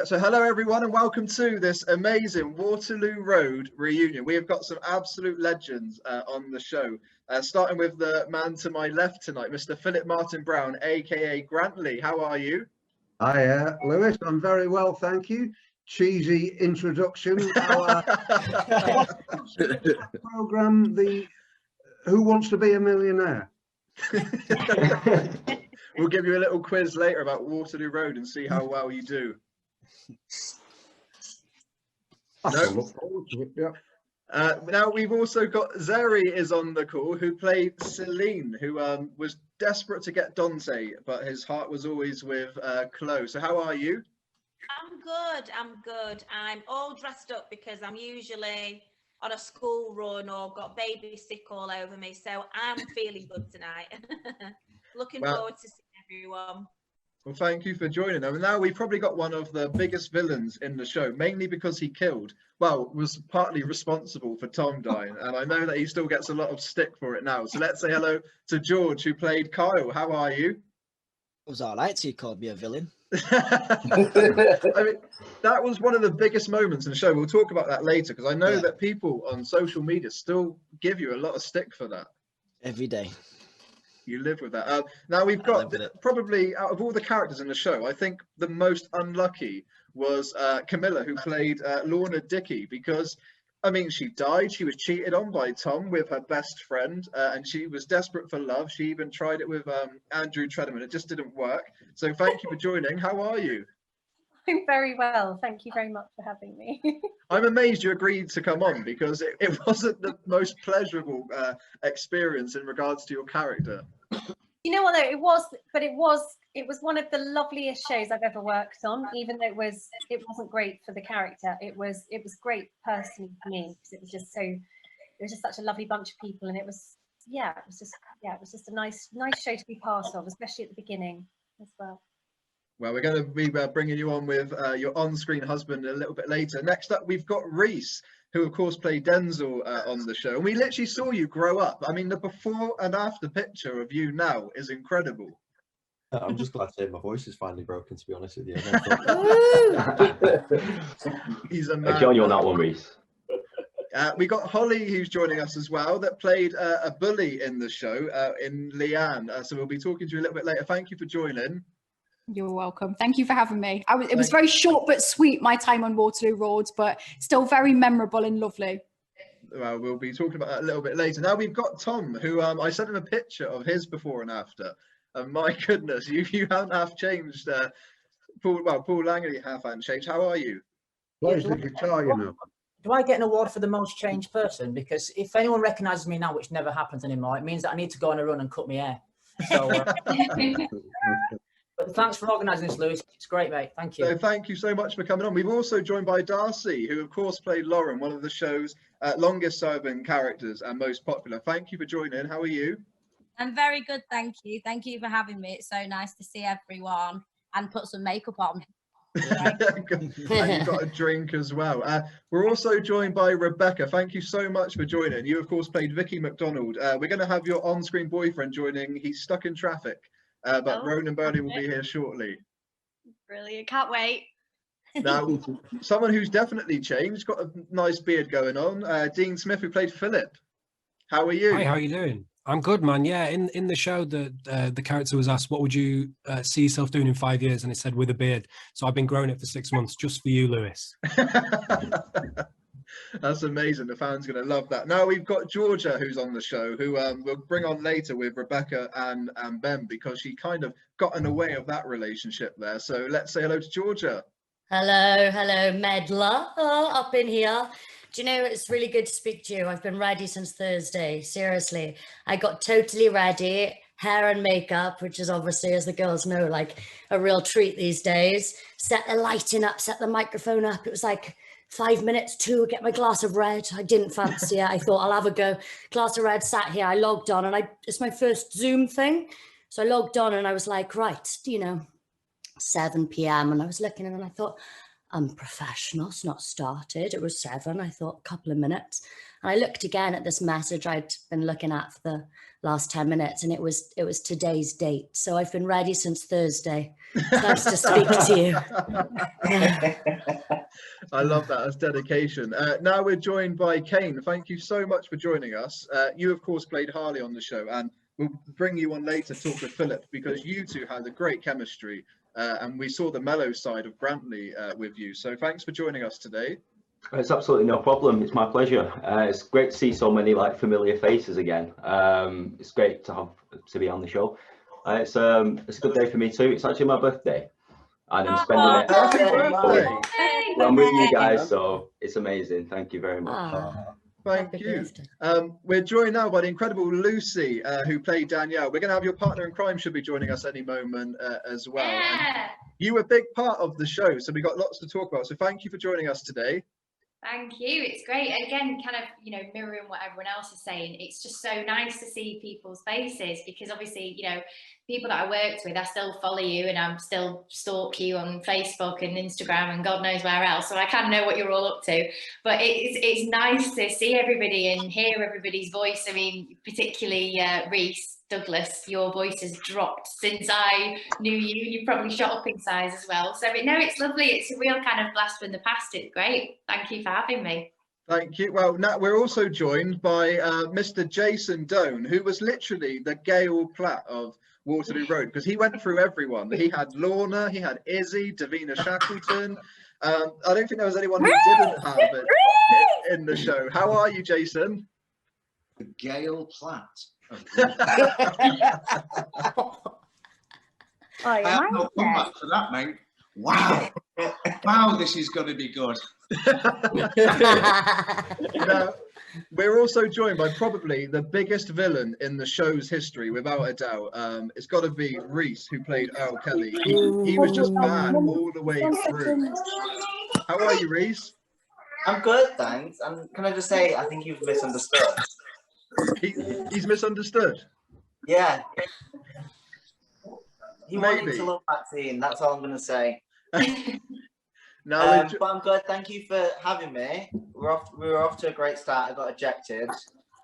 So hello everyone and welcome to this amazing Waterloo Road reunion. We have got some absolute legends on the show, starting with the man to my left tonight, Mr. Philip Martin Brown, aka Grantley. How are you? Hi, Lewis. I'm very well, thank you. Cheesy introduction. Our program, the Who Wants to Be a Millionaire? We'll give you a little quiz later about Waterloo Road and see how well you do. Look forward to it, yeah. Now we've also got Zeri is on the call, who played Celine, who was desperate to get Dante, but his heart was always with Chloe. So how are you? I'm good. I'm all dressed up because I'm usually on a school run or got baby sick all over me. So I'm feeling good tonight. Looking forward to seeing everyone. Well, thank you for joining us. Now we've probably got one of the biggest villains in the show, mainly because he was partly responsible for Tom dying, and I know that he still gets a lot of stick for it now. So let's say hello to George, who played Kyle. How are you? It was all right till you called me a villain. I mean, that was one of the biggest moments in the show. We'll talk about that later, because I know that people on social media still give you a lot of stick for that. Every day. You live with that. Now we've got probably out of all the characters in the show, I think the most unlucky was Camilla, who played Lorna Dickey, because I mean, she died. She was cheated on by Tom with her best friend, and she was desperate for love. She even tried it with Andrew Treadman. It just didn't work. So thank you for joining. How are you? I'm very well. Thank you very much for having me. I'm amazed you agreed to come on, because it wasn't the most pleasurable experience in regards to your character. You know what though, it was one of the loveliest shows I've ever worked on, even though it wasn't great for the character. It was great personally for me, because it was just such a lovely bunch of people, and it was just a nice show to be part of, especially at the beginning as well. Well, we're going to be bringing you on with your on-screen husband a little bit later. Next up, we've got Reese, who of course played Denzel on the show. And we literally saw you grow up. I mean, the before and after picture of you now is incredible. I'm just glad to say my voice is finally broken, to be honest with you. He's a man. Join you on that one, Reese. We got Holly, who's joining us as well, that played a bully in the show, in Leanne. So we'll be talking to you a little bit later. Thank you for joining. You're welcome. Thank you for having me. It was very short but sweet, my time on Waterloo Road, but still very memorable and lovely. Well, we'll be talking about that a little bit later. Now we've got Tom, who I sent him a picture of his before and after. And my goodness, you haven't half changed. Paul Langley haven't changed. How are you? Plays the guitar, you know. Do I get an award for the most changed person? Because if anyone recognises me now, which never happens anymore, it means that I need to go on a run and cut my hair. So, but thanks for organising this, Lewis. It's great, mate. Thank you. So thank you so much for coming on. We've also joined by Darcy, who of course played Lauren, one of the show's longest serving characters and most popular. Thank you for joining. How are you? I'm very good, thank you. Thank you for having me. It's so nice to see everyone and put some makeup on. And you've got a drink as well. We're also joined by Rebecca. Thank you so much for joining. You of course played Vicky McDonald. We're going to have your on-screen boyfriend joining. He's stuck in traffic. But Ronan Burnley will be here shortly. Brilliant, can't wait. Now, someone who's definitely changed, got a nice beard going on, Dean Smith, who played Philip. How are you? Hi, how are you doing? I'm good, man. Yeah, in the show, the character was asked, what would you see yourself doing in 5 years? And it said, with a beard. So I've been growing it for 6 months just for you, Lewis. That's amazing. The fans are going to love that. Now we've got Georgia, who's on the show, who we'll bring on later with Rebecca and Ben, because she kind of got in the way of that relationship there. So let's say hello to Georgia. Hello, meddler up in here. Do you know, it's really good to speak to you. I've been ready since Thursday. Seriously, I got totally ready. Hair and makeup, which is obviously, as the girls know, like a real treat these days. Set the lighting up, set the microphone up. It was like 5 minutes to get my glass of red. I didn't fancy it. I thought I'll have a go. Glass of red, sat here. I logged on, and it's my first Zoom thing. So I logged on and I was like, right, 7 p.m. And I was looking and I thought, unprofessional. It's not started. It was 7. I thought a couple of minutes. And I looked again at this message I'd been looking at for the last 10 minutes, and it was today's date. So I've been ready since Thursday. It's nice to speak to you. I love that. That's dedication. Now we're joined by Kane. Thank you so much for joining us. You, of course, played Harley on the show, and we'll bring you on later to talk with Philip, because you two had a great chemistry, and we saw the mellow side of Brantley with you. So thanks for joining us today. It's absolutely no problem. It's my pleasure. It's great to see so many familiar faces again. It's great to be on the show. It's a good day for me too. It's actually my birthday, and I'm spending it. Happy birthday! I'm with you guys, so it's amazing. Thank you very much. Thank you. We're joined now by the incredible Lucy, who played Danielle. We're going to have your partner in crime should be joining us any moment as well. Yeah. You were a big part of the show, so we got lots to talk about. So thank you for joining us today. Thank you. It's great. Again, kind of, mirroring what everyone else is saying, it's just so nice to see people's faces, because obviously, people that I worked with, I still follow you and I'm still stalk you on Facebook and Instagram and God knows where else. So I kind of know what you're all up to, but it's nice to see everybody and hear everybody's voice. I mean, particularly Reese, Douglas, your voice has dropped since I knew you. You've probably shot up in size as well. So no, it's lovely. It's a real kind of blast from the past. It's great. Thank you for having me. Thank you. Well, now we're also joined by Mr. Jason Doan, who was literally the Gail Platt of Waterloo Road, because he went through everyone. He had Lorna, he had Izzy, Davina Shackleton. I don't think there was anyone who didn't have it in the show. How are you, Jason? The Gail Platt. I have no comeback for that, mate. Wow. Wow, this is going to be good. Now, we're also joined by probably the biggest villain in the show's history, without a doubt. It's got to be Reese, who played Earl Kelly. He was just bad all the way through. How are you, Reese? I'm good, thanks. And can I just say, I think you've misunderstood. He's misunderstood? Yeah. He wanted to love vaccine, that's all I'm going to say. No, but I'm good. Thank you for having me. We were off to a great start. I got ejected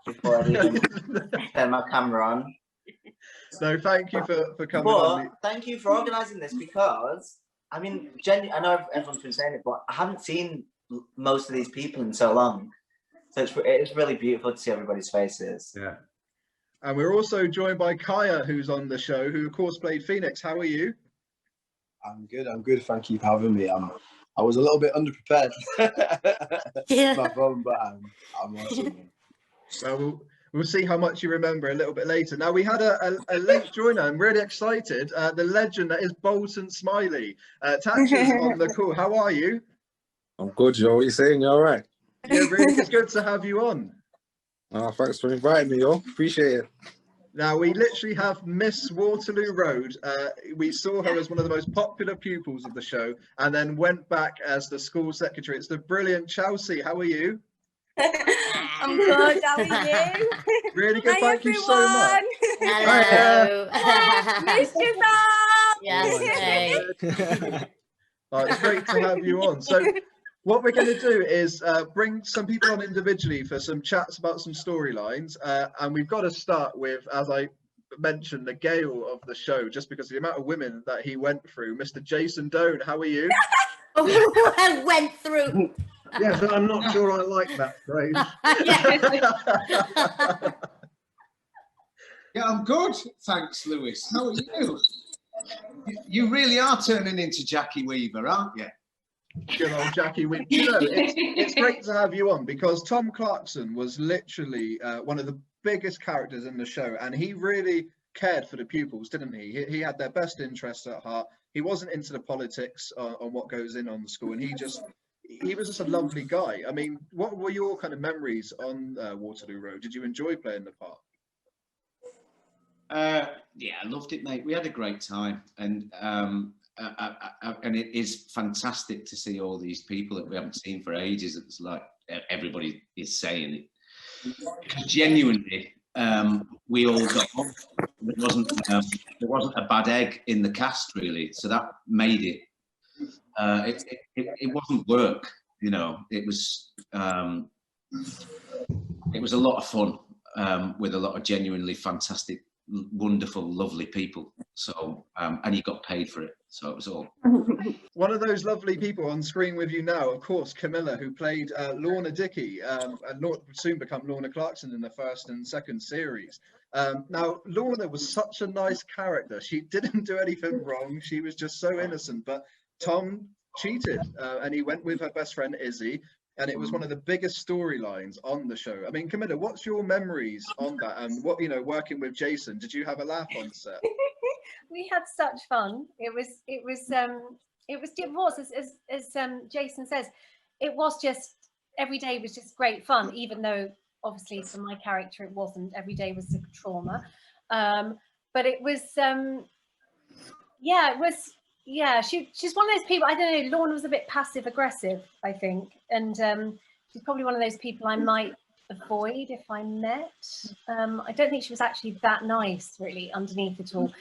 before I even turned my camera on. So thank you for coming but on. Thank you for organising this, because I mean, I know everyone's been saying it, but I haven't seen most of these people in so long. So it's really beautiful to see everybody's faces. Yeah. And we're also joined by Kaya, who's on the show, who of course played Phoenix. How are you? I'm good. Thank you for having me. I was a little bit underprepared. Yeah. My phone, but I'm awesome. Well, we'll see how much you remember a little bit later. Now, we had a late joiner. I'm really excited. The legend that is Bolton Smiley. Thatcher's on the call. How are you? I'm good, Joe. What are you saying? You all right? Yeah, really. It's good to have you on. Thanks for inviting me, yo. Appreciate it. Now, we literally have Miss Waterloo Road. We saw her as one of the most popular pupils of the show, and then went back as the school secretary. It's the brilliant Chelsee. How are you? I'm good. How are you? Really good. Hi, Thank you so much. Hello. Missed you, Mom. Yes. It's great to have you on. So what we're going to do is bring some people on individually for some chats about some storylines. And we've got to start with, as I mentioned, the Gale of the show, just because of the amount of women that he went through. Mr. Jason Doan, how are you? I went through. Yes, I'm not sure I like that phrase. Yeah, I'm good. Thanks, Lewis. How are you? You really are turning into Jackie Weaver, aren't you? Good old Jackie Weaver. You know, it's great to have you on, because Tom Clarkson was literally one of the biggest characters in the show, and he really cared for the pupils, didn't he? He had their best interests at heart. He wasn't into the politics on what goes on the school, and he was just a lovely guy. I mean, what were your kind of memories on Waterloo Road? Did you enjoy playing the part? Yeah, I loved it, mate. We had a great time, and it is fantastic to see all these people that we haven't seen for ages. It's like everybody is saying it. Genuinely, we all got on. There wasn't a bad egg in the cast, really, so that made it it wasn't work, you know. It was a lot of fun with a lot of genuinely fantastic, wonderful, lovely people. So and he got paid for it, so it was all. One of those lovely people on screen with you now, of course, Camilla, who played Lorna Dickey, and would soon become Lorna Clarkson in the first and second series. Now, Lorna was such a nice character. She didn't do anything wrong. She was just so innocent. But Tom cheated, and he went with her best friend Izzy, and it was one of the biggest storylines on the show. I mean, Camilla, what's your memories on that? And what, you know, working with Jason, did you have a laugh on set? We had such fun. It was as Jason says, it was just, every day was just great fun, even though obviously for my character it wasn't. Every day was a trauma, but it was she's one of those people, I don't know, Lorna was a bit passive aggressive, I think, and she's probably one of those people I might avoid if I met. I don't think she was actually that nice really underneath it all.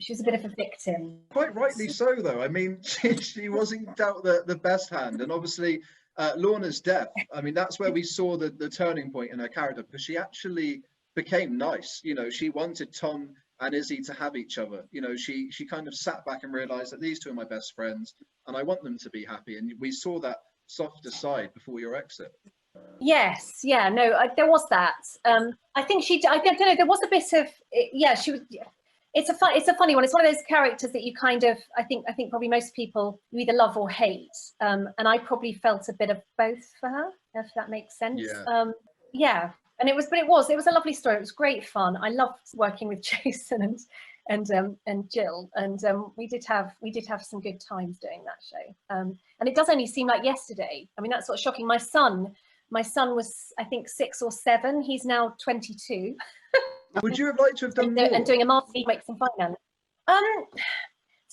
She was a bit of a victim. Quite rightly so, though. I mean, she wasn't dealt the best hand, and obviously Lorna's death, I mean, that's where we saw the turning point in her character, because she actually became nice. You know, she wanted Tom and Izzy to have each other. You know, she kind of sat back and realized that these two are my best friends and I want them to be happy, and we saw that softer side before your exit. Yes, yeah, no, there was that. I think I don't know, there was a bit of, she was. It's a funny one. It's one of those characters that you kind of, I think probably most people, you either love or hate. And I probably felt a bit of both for her, if that makes sense. Yeah. And it was a lovely story. It was great fun. I loved working with Jason and Jill, and we did have some good times doing that show. And it does only seem like yesterday. I mean, that's sort of shocking. My son was, I think, 6 or 7. He's now 22. Would you have liked to have done more? And doing a master's in economics and finance.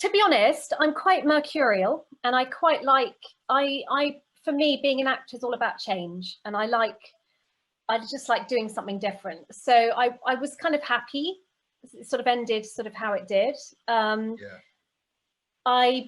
To be honest, I'm quite mercurial, and I quite like, for me, being an actor is all about change, and I just like doing something different. So I was kind of happy. It sort of ended sort of how it did. But I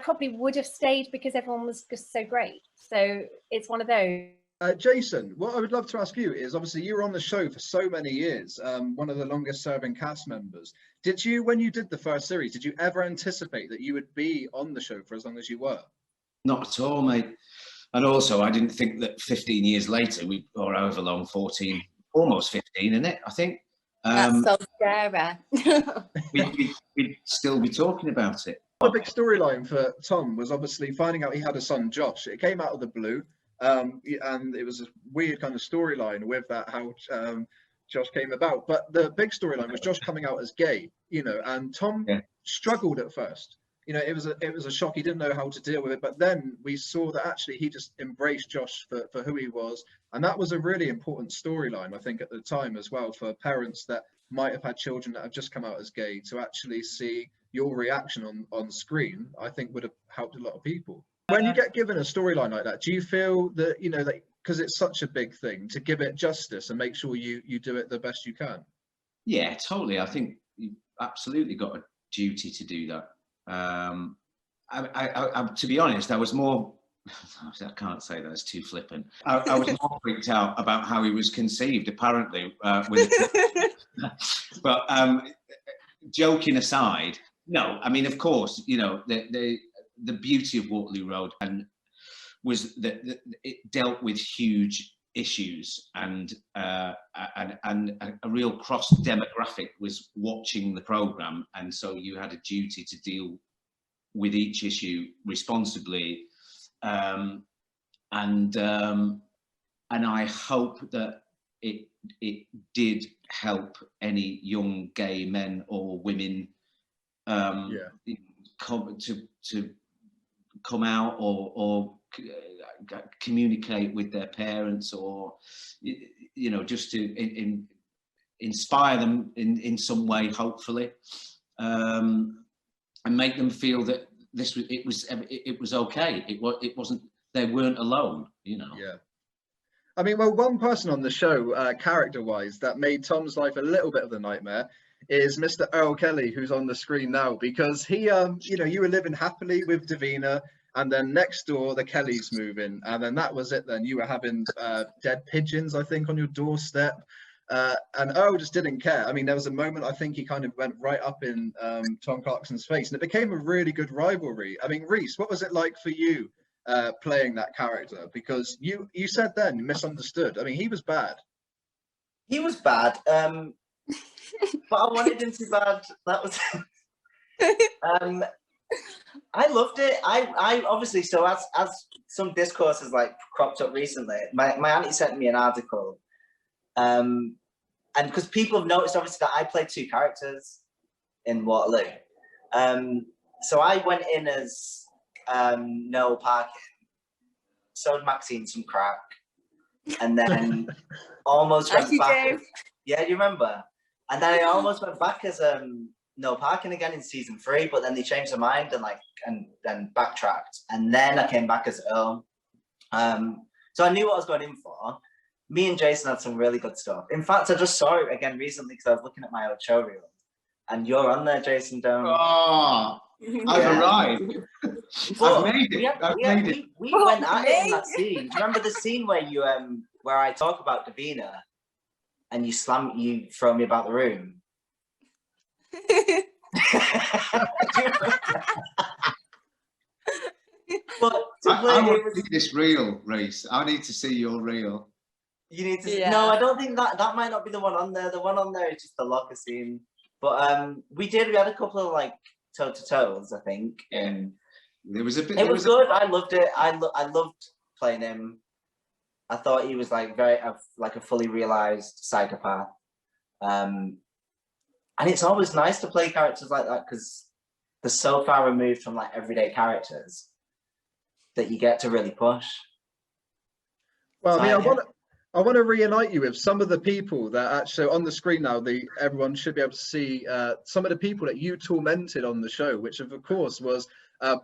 probably would have stayed because everyone was just so great. So it's one of those. Jason, what I would love to ask you is, obviously you were on the show for so many years, one of the longest serving cast members. Did you, when you did the first series, did you ever anticipate that you would be on the show for as long as you were? Not at all, mate. And also, I didn't think that 15 years later, or however long, 14, almost 15, isn't it? I think. That's so scary. we'd still be talking about it. The big storyline for Tom was obviously finding out he had a son, Josh. It came out of the blue. And it was a weird kind of storyline with that, how Josh came about. But the big storyline was Josh coming out as gay, you know, and Tom struggled at first. You know, it was a shock. He didn't know how to deal with it. But then we saw that actually he just embraced Josh for who he was. And that was a really important storyline, I think, at the time as well, for parents that might have had children that have just come out as gay, to actually see your reaction on screen, I think would have helped a lot of people. When you get given a storyline like that, do you feel that, you know, that because it's such a big thing, to give it justice and make sure you do it the best you can? Yeah, totally. I think you've absolutely got a duty to do that. To be honest, I was more, I can't say that, it's too flippant. I was more freaked out about how he was conceived, apparently. But joking aside, no, I mean, of course, you know, the beauty of Waterloo Road was that it dealt with huge issues, and a real cross demographic was watching the programme, and so you had a duty to deal with each issue responsibly, and I hope that it did help any young gay men or women come out or communicate with their parents, or you know, just to inspire them in some way, hopefully, and make them feel that it was okay. It wasn't, they weren't alone, you know. Yeah. I mean, well, one person on the show, character-wise, that made Tom's life a little bit of a nightmare is Mr. Earl Kelly, who's on the screen now, because he, you know, you were living happily with Davina, and then next door the Kellys move in, and then that was it. Then you were having dead pigeons, I think, on your doorstep, and Earl just didn't care. I mean, there was a moment I think he kind of went right up in Tom Clarkson's face, and it became a really good rivalry. I mean, Reese, what was it like for you playing that character? Because you said then you misunderstood. I mean, he was bad. He was bad, but I wanted him too bad. That was. I loved it. I obviously, so as some discourse has like cropped up recently, my auntie sent me an article, and because people have noticed obviously that I played 2 characters in Waterloo, so I went in as Noel Parkin, sold Maxine some crack, and then almost went back. Yeah, you remember? And then I almost went back as Noel Parkin again in season 3, but then they changed their mind and then backtracked, and then I came back as Earl. So I knew what I was going in for. Me and Jason had some really good stuff. In fact, I just saw it again recently because I was looking at my old show reel, and you're on there, Jason. Oh, I've arrived. I've made it. We went at it in that scene. Do you remember the scene where you where I talk about Davina and you throw me about the room? But I want to see this reel, Reese. I need to see your reel. You need to. Yeah. No, I don't think that might not be the one on there. The one on there is just the locker scene. But we had a couple of like toe to toes, I think. There was a bit. It was good. I loved it. I loved playing him. I thought he was like like a fully realized psychopath. And it's always nice to play characters like that because they're so far removed from like everyday characters that you get to really push. Well, so, I mean, I want to reunite you with some of the people that actually on the screen now. Everyone should be able to see some of the people that you tormented on the show, which of course was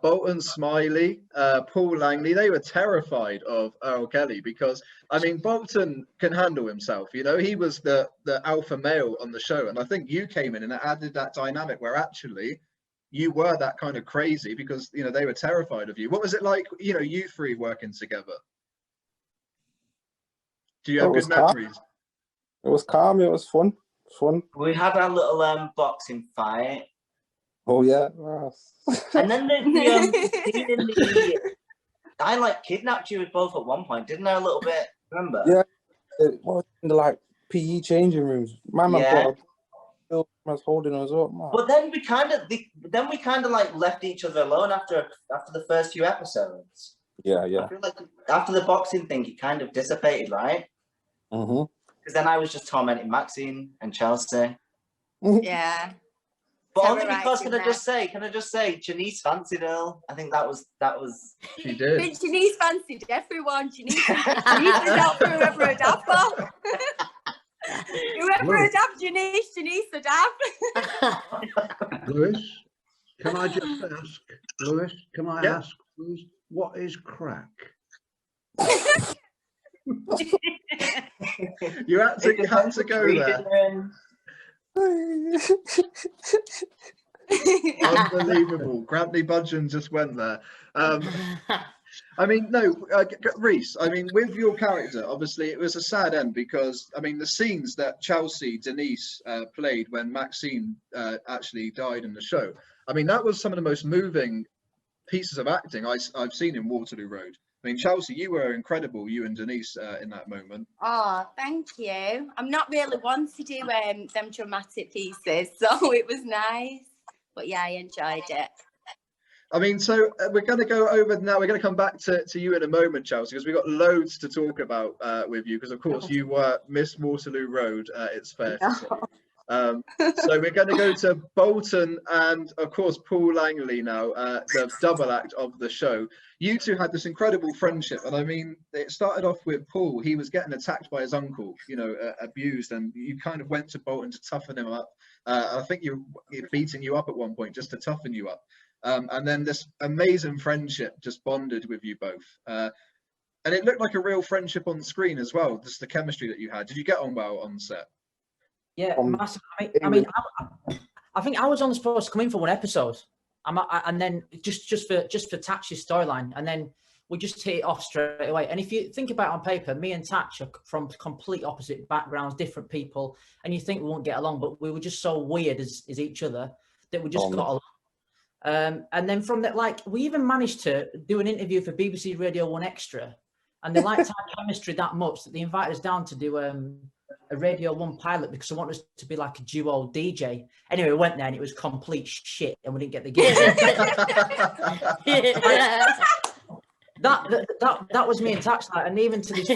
Bolton, Smiley, Paul Langley. They were terrified of Earl Kelly because, I mean, Bolton can handle himself. You know, he was the alpha male on the show, and I think you came in and added that dynamic where actually you were that kind of crazy because, you know, they were terrified of you. What was it like, you know, you 3 working together? Do you have good memories? It was calm. It was fun. We had our little boxing fight. Oh yeah. And then I like kidnapped you both at one point, didn't I? A little bit. Remember? Yeah. It was in the like PE changing rooms. My man was holding us up. Man. But then we kind of like left each other alone after the first few episodes. Yeah. I feel like after the boxing thing, it kind of dissipated, right? Mm-hmm. Because then I was just tormenting Maxine and Chelsee. Yeah. But only because can I just say, Janeece fancied Earl. I think that was. She did. But Janeece fancied everyone. Janeece stood out for whoever would have her. Whoever would have Janeece would have. Lewis, can I just ask? Lewis, can I ask, please, what is crack? You had to go there. Unbelievable. Grantley Budgen just went there. I mean, no, Reese, I mean, with your character, obviously it was a sad end because, I mean, the scenes that Chelsee, Janeece played when Maxine actually died in the show, I mean, that was some of the most moving pieces of acting I've seen in Waterloo Road. I mean, Chelsee, you were incredible, you and Janeece, in that moment. Oh, thank you. I'm not really one to do them dramatic pieces, so it was nice. But yeah, I enjoyed it. I mean, so we're going to go over now. We're going to come back to you in a moment, Chelsee, because we've got loads to talk about with you. Because, of course, you were Miss Waterloo Road, it's fair to say. So we're going to go to Bolton and, of course, Paul Langley now, the double act of the show. You two had this incredible friendship. And, I mean, it started off with Paul. He was getting attacked by his uncle, you know, abused. And you kind of went to Bolton to toughen him up. I think you're beating you up at one point just to toughen you up. And then this amazing friendship just bonded with you both. And it looked like a real friendship on screen as well, just the chemistry that you had. Did you get on well on set? Yeah, massive. I mean, I think I was only supposed to come in for one episode, and then just for Tatch's storyline, and then we just hit it off straight away. And if you think about it on paper, me and Tatch are from complete opposite backgrounds, different people, and you think we won't get along, but we were just so weird as each other that we just got along. And then from that, like, we even managed to do an interview for BBC Radio 1 Extra, and they liked our chemistry that much that they invited us down to do a Radio 1 pilot because they wanted us to be like a duo DJ. Anyway, we went there and it was complete shit, and we didn't get the gig. That was me and Tatch, like, and even to this,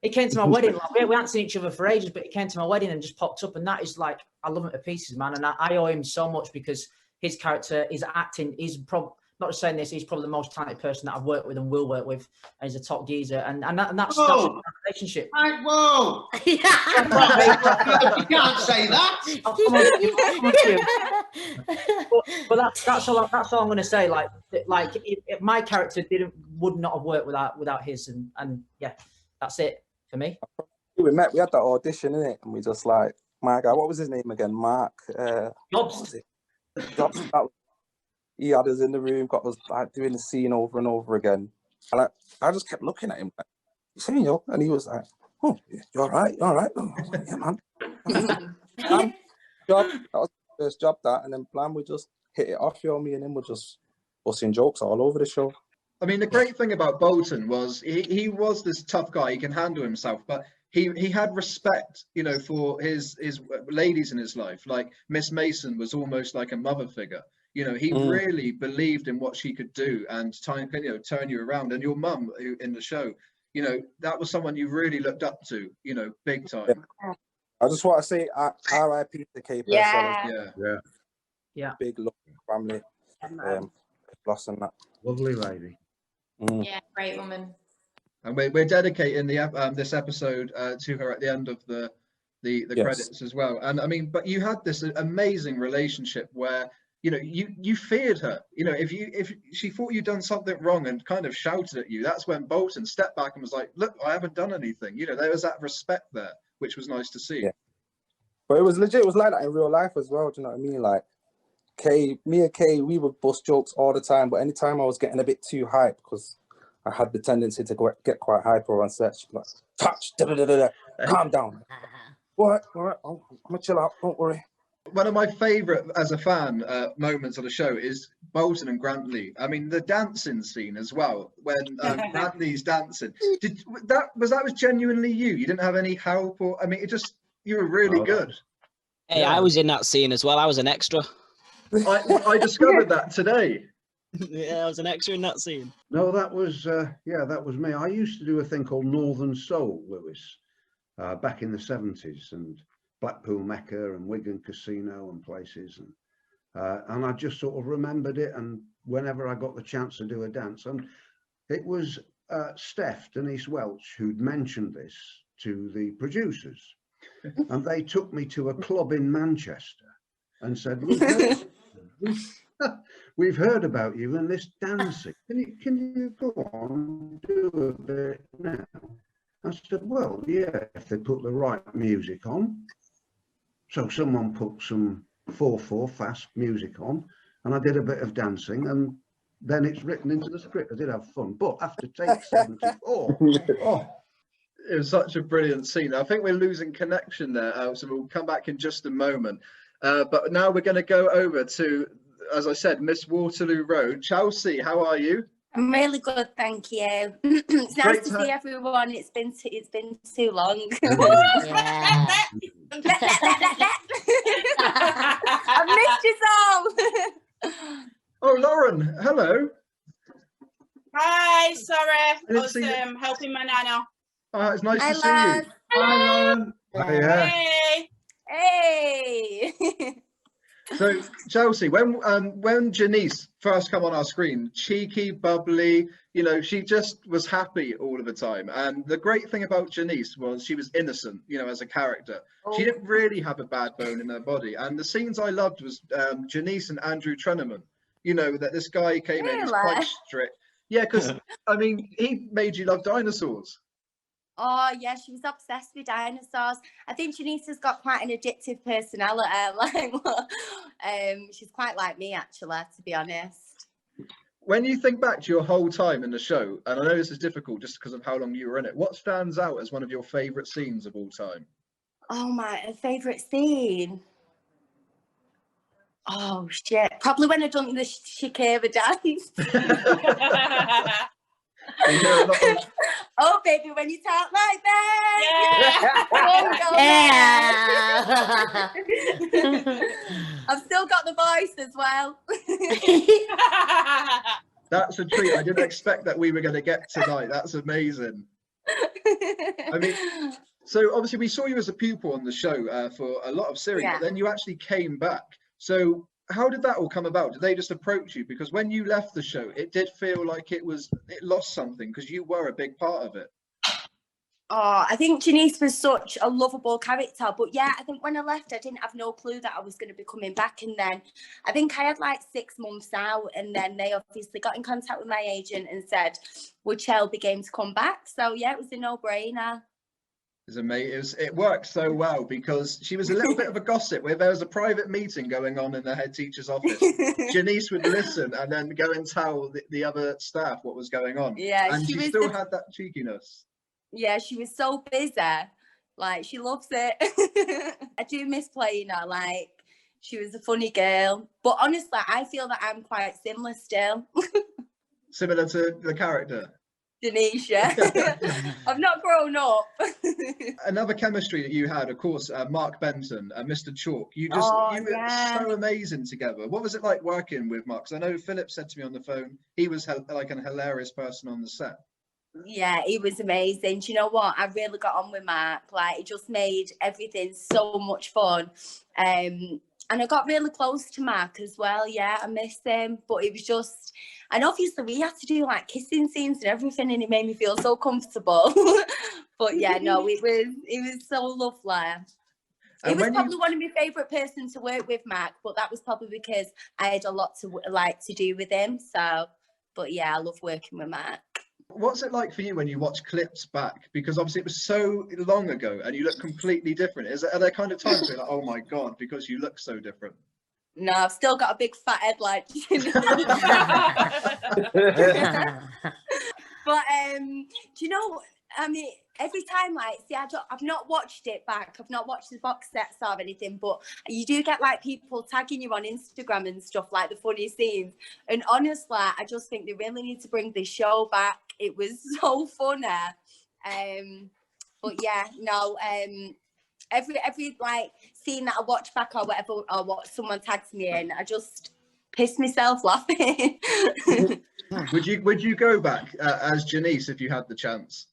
he came to my wedding. Like, we hadn't seen each other for ages, but he came to my wedding and just popped up, and that is like, I love him to pieces, man. And I owe him so much because his character, his acting, not just saying this, he's probably the most talented person that I've worked with and will work with, and he's a top geezer, and that's a relationship. Right, whoa! You can't say that. But that's all I'm going to say. Like my character would not have worked without his, and yeah, that's it for me. We had that audition, innit? And we just like, my guy, what was his name again? Mark Jobs. Jobs. He had us in the room, got us like doing the scene over and over again. And I just kept looking at him like, you see, yo? And he was like, oh, you're all right, you're all right. Oh, yeah, man. Job. That was the first job, that. And then we just hit it off, yo. Me and him were just busting jokes all over the show. I mean, the great thing about Bolton was he was this tough guy. He can handle himself, but he had respect, you know, for his ladies in his life. Like Miss Mason was almost like a mother figure. You know, he really believed in what she could do and turn you around. And your mum in the show, you know, that was someone you really looked up to, you know, big time. I just want to say R.I.P. to Kay Purcell. Yeah. Big love family. Loss and that. Lovely lady. Yeah, great woman. And we're dedicating this episode to her at the end of the credits as well. And I mean, but you had this amazing relationship where, you know, you feared her. You know, if she thought you'd done something wrong and kind of shouted at you, that's when Bolton stepped back and was like, look, I haven't done anything. You know, there was that respect there, which was nice to see. Yeah. But it was legit. It was like that in real life as well. Do you know what I mean? Like, me and Kay, we would bust jokes all the time, but anytime I was getting a bit too hype, because I had the tendency to get quite hyper on set, like, touch, calm down. All right, I'm gonna chill out, don't worry. One of my favourite, as a fan, moments of the show is Bolton and Grantley. I mean, the dancing scene as well, when Grantley's dancing. Was genuinely you? You didn't have any help, or I mean, you were really good. Hey, I was in that scene as well. I was an extra. I discovered that today. Yeah, I was an extra in that scene. No, that was that was me. I used to do a thing called Northern Soul, Lewis, back in the 70s, and Blackpool Mecca and Wigan Casino and places, and I just sort of remembered it. And whenever I got the chance to do a dance, and it was Denise Welch who'd mentioned this to the producers, and they took me to a club in Manchester and said, we've heard about you in this dancing. Can you go on do a bit now? I said, well, yeah, if they put the right music on. So someone put some 4/4 fast music on, and I did a bit of dancing, and then it's written into the script. I did have fun, but after take 74, it was such a brilliant scene. I think we're losing connection there, so we'll come back in just a moment. But now we're going to go over to, as I said, Miss Waterloo Road. Chelsee, how are you? I'm really good, thank you. It's nice to see everyone. It's been too long. I've missed you all. Oh, Lauren, hello. Hi, sorry, I was helping my nana. Oh, it's nice to see you. Hi, Lauren. Hey. Hey. So, Chelsee, when Janeece first come on our screen, cheeky, bubbly, you know, she just was happy all of the time. And the great thing about Janeece was she was innocent, you know, as a character. She didn't really have a bad bone in her body. And the scenes I loved was Janeece and Andrew Treneman. You know, that this guy came in, was quite strict. Yeah, because, I mean, he made you love dinosaurs. Oh yeah, she was obsessed with dinosaurs. I think Janeece has got quite an addictive personality. She's quite like me, actually, to be honest. When you think back to your whole time in the show, and I know this is difficult just because of how long you were in it, what stands out as one of your favourite scenes of all time? Oh my favourite scene. Oh shit! Probably when I done the Shakira dance. Oh baby, when you talk like that. Yeah. I've still got the voice as well. That's a treat. I didn't expect that we were going to get tonight. That's amazing. I mean, so obviously we saw you as a pupil on the show for a lot of series, but then you actually came back. So how did that all come about? Did they just approach you? Because when you left the show, it did feel like it lost something because you were a big part of it. Oh, I think Janeece was such a lovable character. But yeah, I think when I left, I didn't have no clue that I was going to be coming back. And then I think I had like 6 months out. And then they obviously got in contact with my agent and said, would Chelsee be game to come back? So yeah, it was a no-brainer. It's amazing. It worked so well because she was a little bit of a gossip where there was a private meeting going on in the head teacher's office. Janeece would listen and then go and tell the other staff what was going on. Yeah, and she still had that cheekiness. Yeah, she was so busy. Like, she loves it. I do miss playing her. Like, she was a funny girl. But honestly, I feel that I'm quite similar still. Similar to the character? Janeece, yeah. I've not grown up. Another chemistry that you had, of course, Mark Benton, Mr. Chalk. You were so amazing together. What was it like working with Mark? 'Cause I know Philip said to me on the phone, he was like an hilarious person on the set. Yeah, he was amazing. Do you know what? I really got on with Mark. Like, it just made everything so much fun. And I got really close to Mark as well. Yeah, I missed him. But it was just, and obviously we had to do like kissing scenes and everything, and it made me feel so comfortable. But yeah, no, it was so lovely. He was probably one of my favourite persons to work with, Mark, but that was probably because I had a lot to do with him. So, but yeah, I love working with Mark. What's it like for you when you watch clips back? Because obviously it was so long ago and you look completely different. Are there kind of times where you're like, oh my God, because you look so different? No, I've still got a big fat head like But do you know, I mean, every time, like, see, I've not watched it back. I've not watched the box sets or anything, but you do get like people tagging you on Instagram and stuff, like the funny scenes. And honestly, I just think they really need to bring this show back. It was so funny. But yeah, no, every like scene that I watch back or whatever, or what someone tags me in, I just piss myself laughing. Would you go back as Janeece if you had the chance?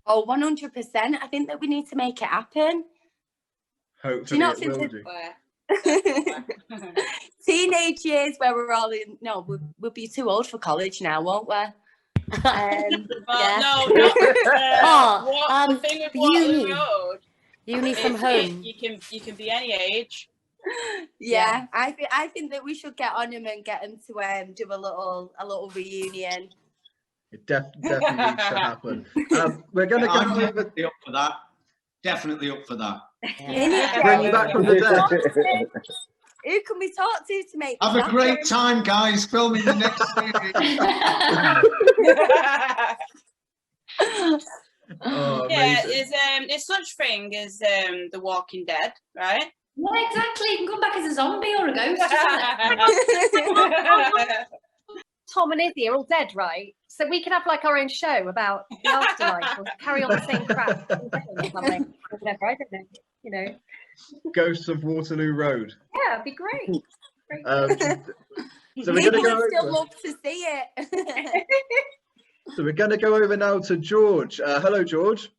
Oh, 100%. I think that we need to make it happen. Hopefully do you not it think will do. Teenage years where we're all in, no, we'll be too old for college now, won't we? Yeah. No, the thing with Waterloo Road, uni from home. You can be any age. Yeah, I think that we should get on him and get him to do a little reunion. It definitely needs to happen. We're going to go definitely up for that. Definitely up for that. Bring you back from the dead. Who can we talk to make Have a great time, guys, filming the next series. Yeah, it's such thing as The Walking Dead, right? Yeah, exactly. You can come back as a zombie or a ghost. Tom and Izzy are all dead, right? So we can have like our own show about the afterlife or carry on the same crap. Or something. Or whatever, I don't know. You know. Ghosts of Waterloo Road. Yeah, it'd be great. So we're going to go over. Still love to see it. So we're going to go over now to George. Hello, George.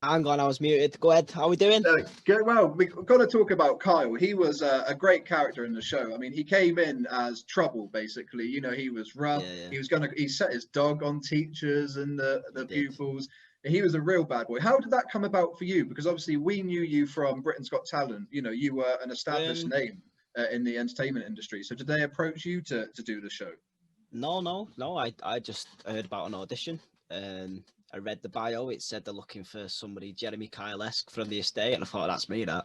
Hang on, I was muted. Go ahead. How are we doing? Well, we've got to talk about Kyle. He was a great character in the show. I mean, he came in as trouble, basically. You know, he was rough. Yeah. He set his dog on teachers and the pupils. He was a real bad boy. How did that come about for you? Because obviously we knew you from Britain's Got Talent. You know, you were an established name in the entertainment industry. So did they approach you to do the show? No. I just heard about an audition. I read the bio. It said they're looking for somebody Jeremy Kyle-esque from the estate, and I thought that's me. That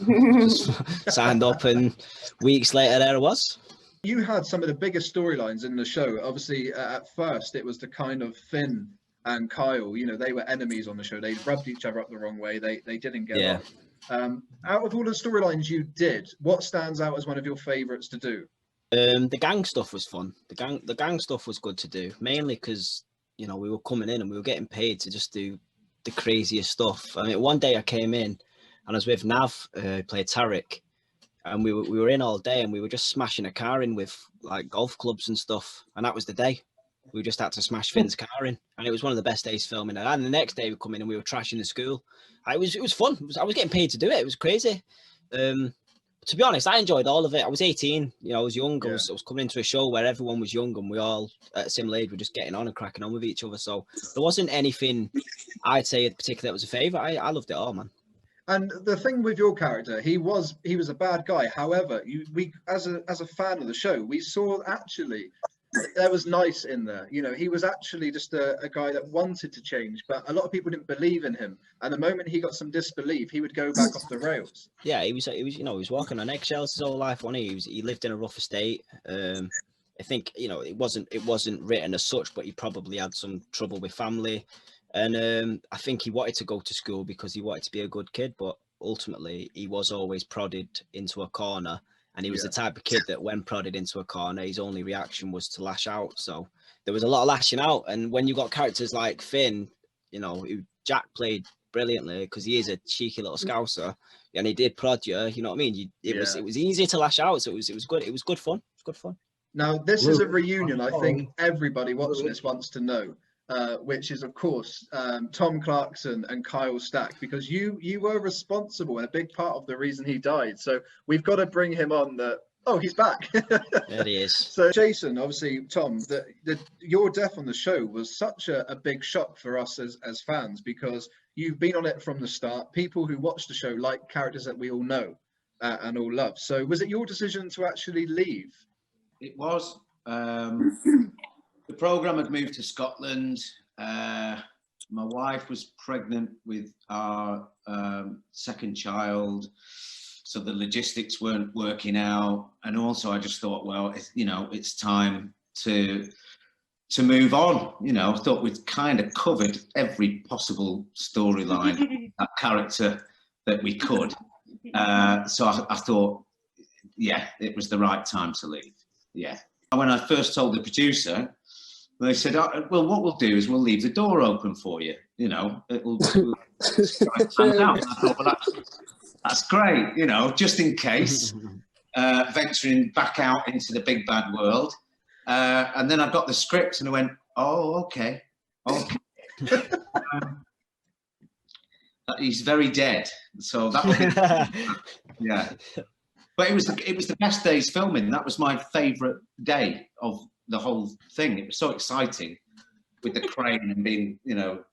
just signed up, and weeks later there I was. You had some of the biggest storylines in the show. Obviously, at first it was the kind of Finn and Kyle. You know, they were enemies on the show. They rubbed each other up the wrong way. They didn't get on. Out of all the storylines you did, what stands out as one of your favourites to do? The gang stuff was fun. The gang stuff was good to do, mainly because, you know, we were coming in and we were getting paid to just do the craziest stuff. I mean, one day I came in and I was with Nav, played Tarek, and we were in all day and we were just smashing a car in with like golf clubs and stuff. And that was the day. We just had to smash Finn's car in, and it was one of the best days filming. And the next day we come in and we were trashing the school. It was fun. I was getting paid to do it. It was crazy. To be honest, I enjoyed all of it. I was 18, you know, I was young. I was coming into a show where everyone was young and we all at a similar age were just getting on and cracking on with each other. So there wasn't anything I'd say in particular that was a favourite. I loved it all, man. And the thing with your character, he was a bad guy. However, we as a fan of the show, we saw actually there was nice in there. You know, he was actually just a guy that wanted to change, but a lot of people didn't believe in him. And the moment he got some disbelief, he would go back off the rails. Yeah, he was, you know, he was walking on eggshells his whole life, wasn't he? He lived in a rough estate. I think, you know, it wasn't written as such, but he probably had some trouble with family. And I think he wanted to go to school because he wanted to be a good kid, but ultimately he was always prodded into a corner. And he was the type of kid that when prodded into a corner, his only reaction was to lash out. So there was a lot of lashing out. And when you got characters like Finn, you know, who Jack played brilliantly because he is a cheeky little scouser, and he did prod you, you know what I mean? It was easy to lash out. So it was good. It was good fun. It was good fun. Now, this is a reunion. I think everybody watching this wants to know. Which is, of course, Tom Clarkson and Kyle Stack, because you were responsible and a big part of the reason he died. So we've got to bring him on. Oh, he's back. There he is. So Jason, obviously, Tom, your death on the show was such a big shock for us as fans, because you've been on it from the start. People who watch the show like characters that we all know and all love. So was it your decision to actually leave? It was. The programme had moved to Scotland. My wife was pregnant with our second child, so the logistics weren't working out. And also, I just thought, well, it's time to move on. You know, I thought we'd kind of covered every possible storyline, that character that we could. So I thought, yeah, it was the right time to leave. Yeah. When I first told the producer, they said, oh, well, what we'll do is we'll leave the door open for you. You know, it'll out. I thought, well, that's great, you know, just in case, venturing back out into the big bad world. And then I got the script and I went, oh, okay. He's very dead. So that was yeah. But it was the best day's filming. That was my favourite day of the whole thing. It was so exciting with the crane and being, you know,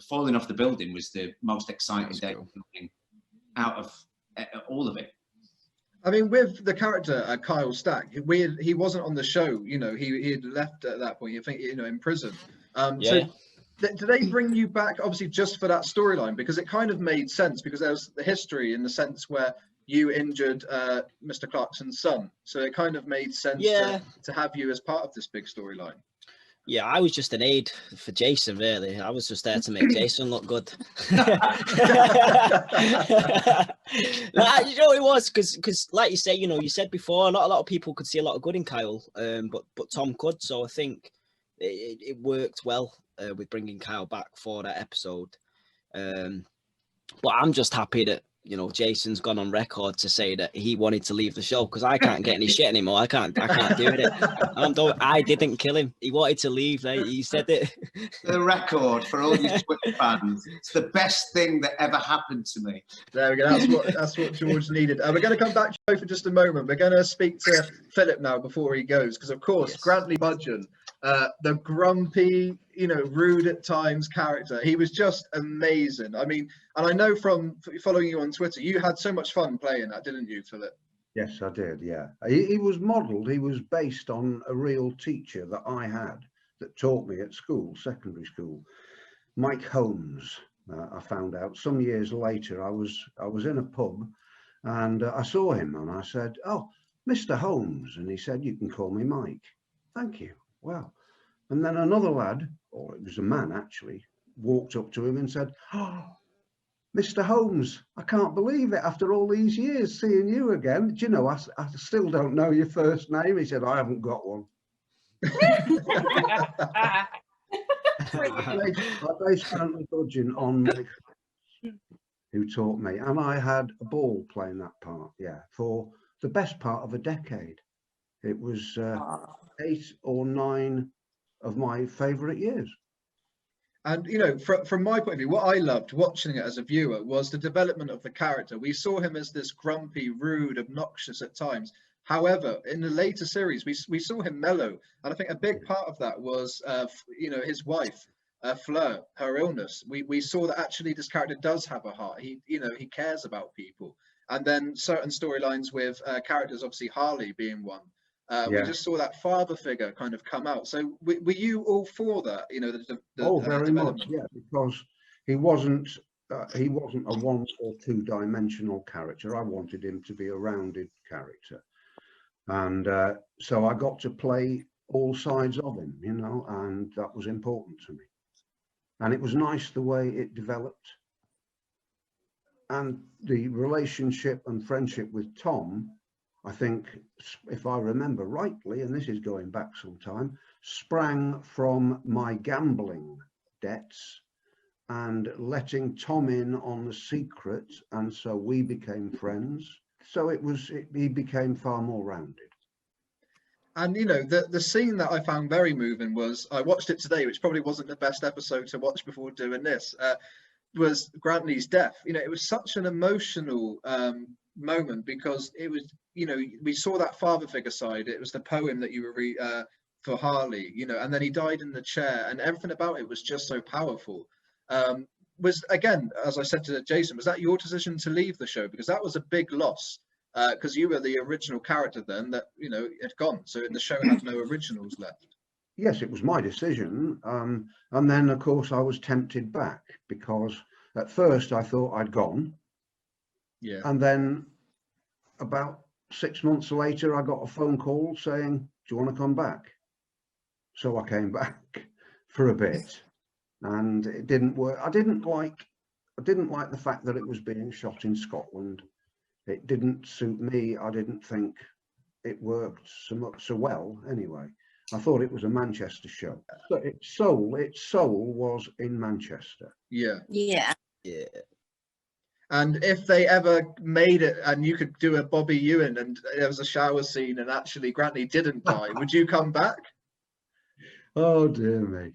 falling off the building was the most exciting day of filming out of all of it. I mean, with the character Kyle Stack, he wasn't on the show. You know, he had left at that point. I think, you know, in prison. So do they bring you back, obviously, just for that storyline? Because it kind of made sense, because there was the history in the sense where you injured Mr. Clarkson's son. So it kind of made sense to have you as part of this big storyline. Yeah, I was just an aide for Jason, really. I was just there to make Jason look good. You know, it was because, like you say, you know, you said before, not a lot of people could see a lot of good in Kyle, but Tom could. So I think it worked well with bringing Kyle back for that episode. But I'm just happy that, you know, Jason's gone on record to say that he wanted to leave the show, because I can't get any shit anymore. I can't do it. I didn't kill him. He wanted to leave. He said it. The record for all you Twitter fans. It's the best thing that ever happened to me. There we go. That's what George needed. We're going to come back to you for just a moment. We're going to speak to Philip now before he goes, because of course, Grantley Budgen, the grumpy, you know, rude at times character. He was just amazing. I mean, and I know from following you on Twitter, you had so much fun playing that, didn't you, Philip? Yes, I did, yeah. He was modelled, he was based on a real teacher that I had that taught me at school, secondary school. Mike Holmes. I found out some years later. I was in a pub, and I saw him, and I said, "Oh, Mr. Holmes," and he said, "You can call me Mike." Thank you. Wow. And then another lad, or it was a man actually, walked up to him and said, "Oh, Mr. Holmes, I can't believe it. After all these years, seeing you again. Do you know, I still don't know your first name." He said, "I haven't got one." I based Currently Budgen on Mike, who taught me, and I had a ball playing that part, yeah, for the best part of a decade. It was 8 or 9 of my favourite years. And, you know, from my point of view, what I loved watching it as a viewer was the development of the character. We saw him as this grumpy, rude, obnoxious at times. However, in the later series, we saw him mellow. And I think a big part of that was, you know, his wife, Fleur, her illness. We saw that actually this character does have a heart. He, you know, he cares about people. And then certain storylines with characters, obviously Harley being one. We just saw that father figure kind of come out. So were you all for that? You know, Very much, yeah, because he wasn't a 1 or 2 dimensional character. I wanted him to be a rounded character, and so I got to play all sides of him, you know, and that was important to me. And it was nice the way it developed, and the relationship and friendship with Tom, I think, if I remember rightly, and this is going back some time, sprang from my gambling debts and letting Tom in on the secret, and so we became friends. So he became far more rounded. And, you know, the scene that I found very moving was, I watched it today, which probably wasn't the best episode to watch before doing this, was Grantley's death. You know, it was such an emotional moment, because it was, you know, we saw that father figure side. It was the poem that you were for Harley, you know, and then he died in the chair, and everything about it was just so powerful. Was, again, as I said to Jason, was that your decision to leave the show? Because that was a big loss, because you were the original character then that, you know, had gone, so the show had no originals left. Yes, it was my decision, and then of course I was tempted back, because at first I thought I'd gone. Yeah. And then about 6 months later, I got a phone call saying, "Do you want to come back?" So I came back for a bit, and it didn't work. I didn't like the fact that it was being shot in Scotland. It didn't suit me. I didn't think it worked so well anyway. I thought it was a Manchester show. So its soul was in Manchester. Yeah. Yeah. Yeah. And if they ever made it and you could do a Bobby Ewan and there was a shower scene and actually Grantley didn't die, would you come back? Oh dear me.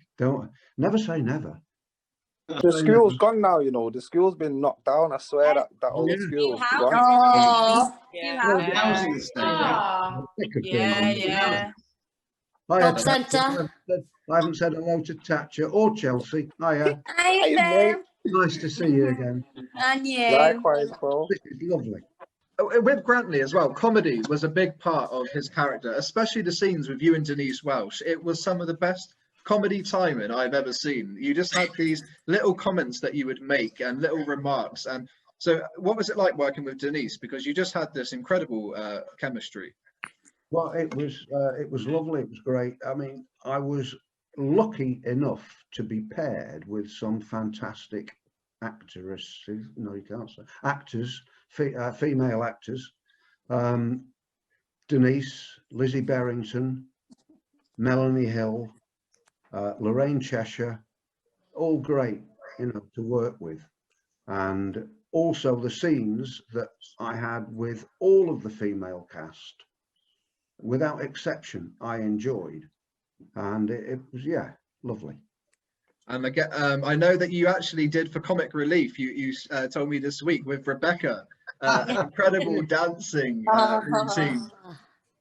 Never say never. The school's gone now, you know. The school's been knocked down. I swear that old school's gone. Oh, yeah. I haven't said hello to Thatcher or Chelsea. Hiya. Hiya. Nice to see you again. And you. Likewise, bro. This is lovely. With Grantley as well, comedy was a big part of his character, especially the scenes with you and Janeece Welsh. It was some of the best comedy timing I've ever seen. You just had these little comments that you would make and little remarks. And so what was it like working with Janeece? Because you just had this incredible chemistry. Well, it was lovely. It was great. I mean, I was lucky enough to be paired with some fantastic actresses. No, you can't say actors, female actors. Janeece, Lizzie Berrington, Melanie Hill, Lorraine Cheshire, all great, you know, to work with. And also the scenes that I had with all of the female cast, without exception, I enjoyed. And it was, yeah, lovely. And again, I know that you actually did for comic relief. You told me this week with Rebecca, incredible dancing routine.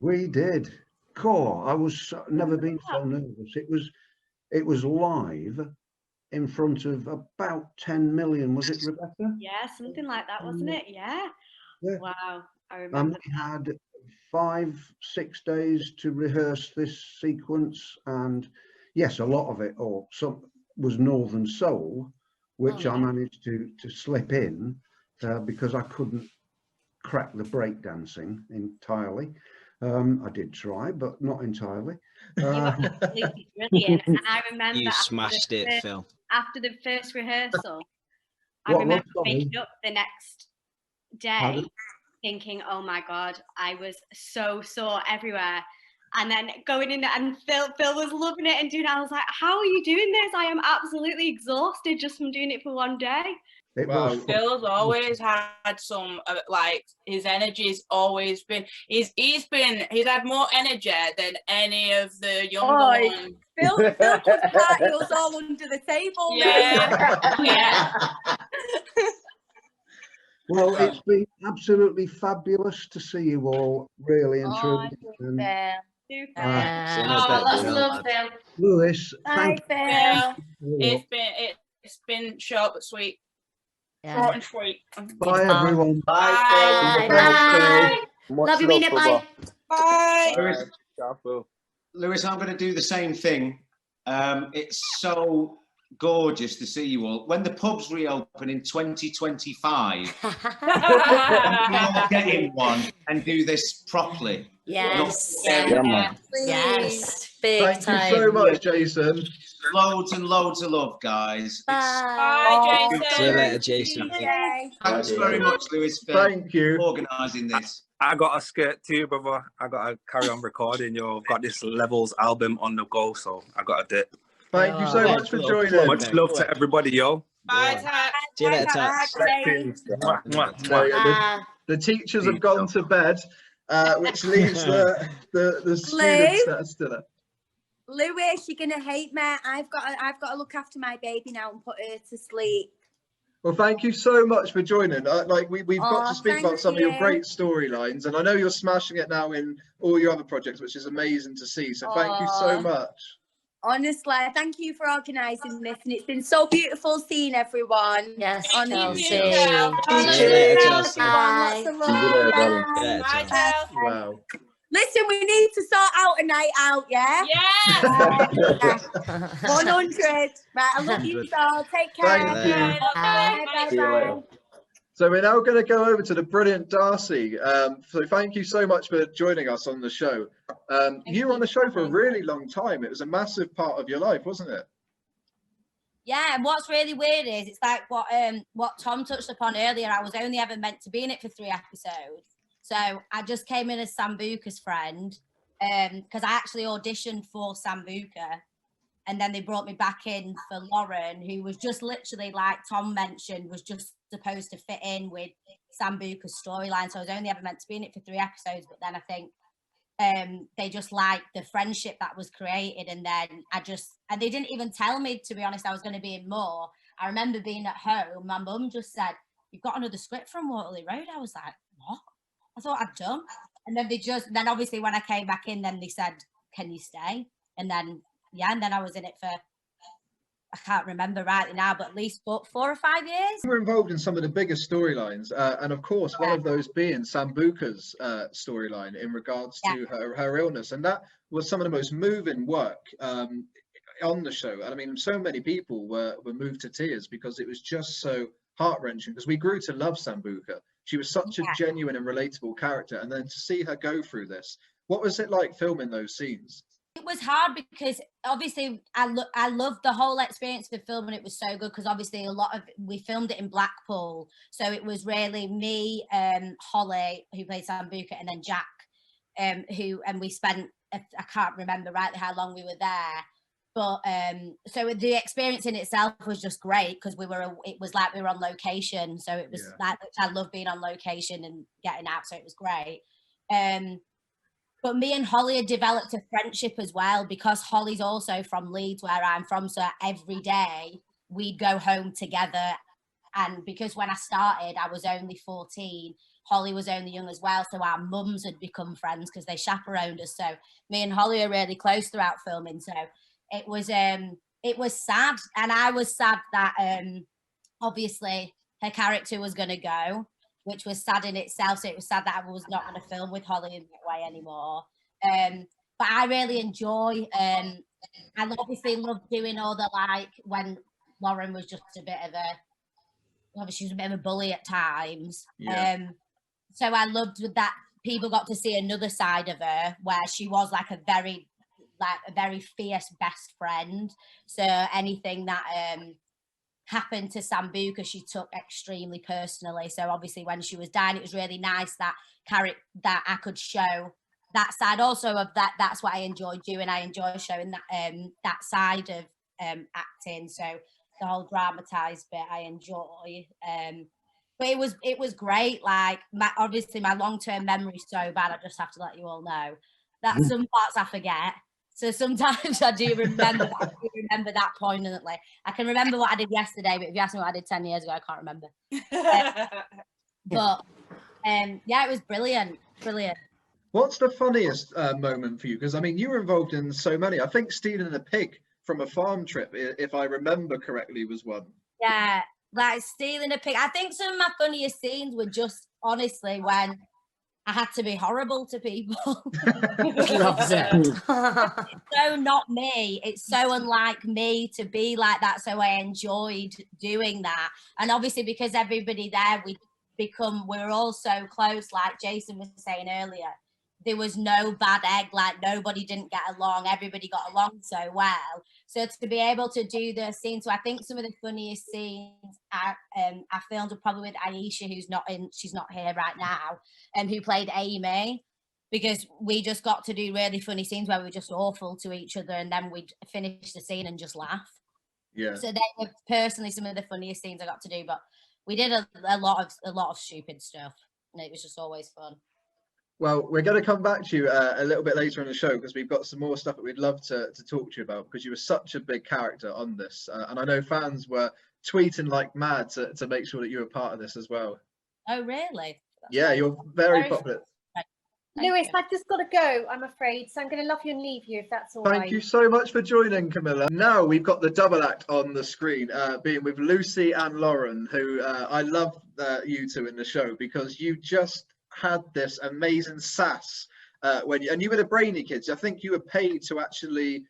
We did. Core. I was never been so nervous. It was live in front of about 10 million. Was it, Rebecca? Yeah, something like that, wasn't it? Yeah. Yeah. Wow, I remember. And we had 5-6 days to rehearse this sequence, and yes, a lot of it, or was Northern Soul, which I managed to slip in because I couldn't crack the breakdancing entirely. I did try, but not entirely. You were absolutely brilliant. And I remember You smashed it, Phil. After the first rehearsal, I What, remember sorry? waking up the next day Pardon? thinking, oh my God, I was so sore everywhere. And then going in and Phil was loving it and doing it. I was like, how are you doing this? I am absolutely exhausted just from doing it for one day. Phil's always had some like his energy's always been he's had more energy than any of the younger ones. Phil could party us all under the table. Yeah. Well, it's been absolutely fabulous to see you all, really and truly. And, Lots of love, Phil. Lewis, Bye, thank you. It's been short but sweet. Yeah. Sweet. Bye, everyone. Bye. Bye. Much Love you, mean it. Bye. Bye. Lewis, I'm going to do the same thing. It's so gorgeous to see you all. When the pubs reopen in 2025, we all get in one and do this properly. Yes. Yes. Big Thank time. you so much, Jason. Loads and loads of love, guys. Bye, Jason. See you later, Jason. Thanks very much, Lewis, for Thank you organising this. I got a skirt too, brother. I got to carry on recording. You've got this Levels album on the go, so I got to do it. Thank you so much for joining. Much love to everybody, yo. Bye, Tat. See you later, Tat. The teachers have gone to bed, which leaves the students that are still up. Lewis, you're gonna hate me. I've got to look after my baby now and put her to sleep. Well, thank you so much for joining. We've got to speak about some of your great storylines, and I know you're smashing it now in all your other projects, which is amazing to see. So thank you so much. Honestly, thank you for organising this, and it's been so beautiful seeing everyone. Yes, honestly. Chelsee. Lots of love. Bye. Wow. Listen, we need to sort out a night out, yeah? Yeah. 100. Right, I love you all. Take care. Thank you. Bye. Bye. So we're now going to go over to the brilliant Darcy. So thank you so much for joining us on the show. You were on the show for a really long time. It was a massive part of your life, wasn't it? Yeah, and what's really weird is it's like what Tom touched upon earlier. I was only ever meant to be in it for 3 episodes. So I just came in as Sambuca's friend because I actually auditioned for Sambuca, and then they brought me back in for Lauren, who was just literally, like Tom mentioned, was just supposed to fit in with Sambuca's storyline. So I was only ever meant to be in it for 3 episodes, but then I think they just liked the friendship that was created, and then and they didn't even tell me, to be honest, I was going to be in more. I remember being at home, my mum just said, "You've got another script from Waterloo Road." I was like, what? I thought I'd done. And then then obviously when I came back in, then they said, "Can you stay?" And then, yeah, and then I was in it for, I can't remember rightly now, but at least 4 or 5 years. You were involved in some of the biggest storylines, and of course, one of those being Sambuca's storyline in regards to her illness. And that was some of the most moving work on the show. And I mean, so many people were moved to tears because it was just so heart-wrenching, because we grew to love Sambuca. She was such a genuine and relatable character, and then to see her go through this, what was it like filming those scenes? It was hard because obviously I loved the whole experience of filming. It was so good because obviously we filmed it in Blackpool, so it was really me, Holly, who played Sambuca, and then Jack, and we spent, I can't remember rightly how long we were there. But so the experience in itself was just great because it was like we were on location. So it was like, I love being on location and getting out. So it was great. But me and Holly had developed a friendship as well, because Holly's also from Leeds, where I'm from. So every day we'd go home together. And because when I started, I was only 14. Holly was only young as well. So our mums had become friends because they chaperoned us. So me and Holly are really close throughout filming. So it was sad, and I was sad that obviously her character was going to go, which was sad in itself. So it was sad that I was not going to film with Holly in that way anymore. But I really enjoy I obviously loved doing all the, like, when Lauren was just a bit of a, obviously she was a bit of a bully at times. Yeah. So I loved with that people got to see another side of her where she was like a very fierce best friend. So anything that happened to Sambuca, she took extremely personally. So obviously when she was dying, it was really nice that that I could show that side also of that. That's what I enjoy doing. I enjoy showing that that side of acting. So the whole dramatized bit I enjoy. But it was great. Like obviously my long-term memory is so bad. I just have to let you all know that some parts I forget. So sometimes I do remember that. I do remember that poignantly. I can remember what I did yesterday, but if you ask me what I did 10 years ago, I can't remember. But yeah, it was brilliant. Brilliant. What's the funniest moment for you? Because I mean, you were involved in so many. I think stealing a pig from a farm trip, if I remember correctly, was one. Yeah, like stealing a pig. I think some of my funniest scenes were just honestly when I had to be horrible to people. It's so not me. It's so unlike me to be like that. So I enjoyed doing that. And obviously because everybody there, we're all so close, like Jason was saying earlier. There was no bad egg, like nobody didn't get along. Everybody got along so well. So to be able to do the scenes, so I think some of the funniest scenes I filmed were probably with Aisha, she's not here right now, who played Amy, because we just got to do really funny scenes where we were just awful to each other, and then we'd finish the scene and just laugh. Yeah. So they were personally some of the funniest scenes I got to do, but we did a lot of stupid stuff, and it was just always fun. Well, we're going to come back to you a little bit later in the show because we've got some more stuff that we'd love to talk to you about, because you were such a big character on this. And I know fans were tweeting like mad to make sure that you were part of this as well. Oh, really? Yeah, you're very popular. Lewis, I've just got to go, I'm afraid. So I'm going to love you and leave you if that's all right. Thank you so much for joining, Camilla. Now we've got the double act on the screen, being with Lucy and Lauren, who I love you two in the show because you just had this amazing sass and you were the brainy kids. I think you were paid to actually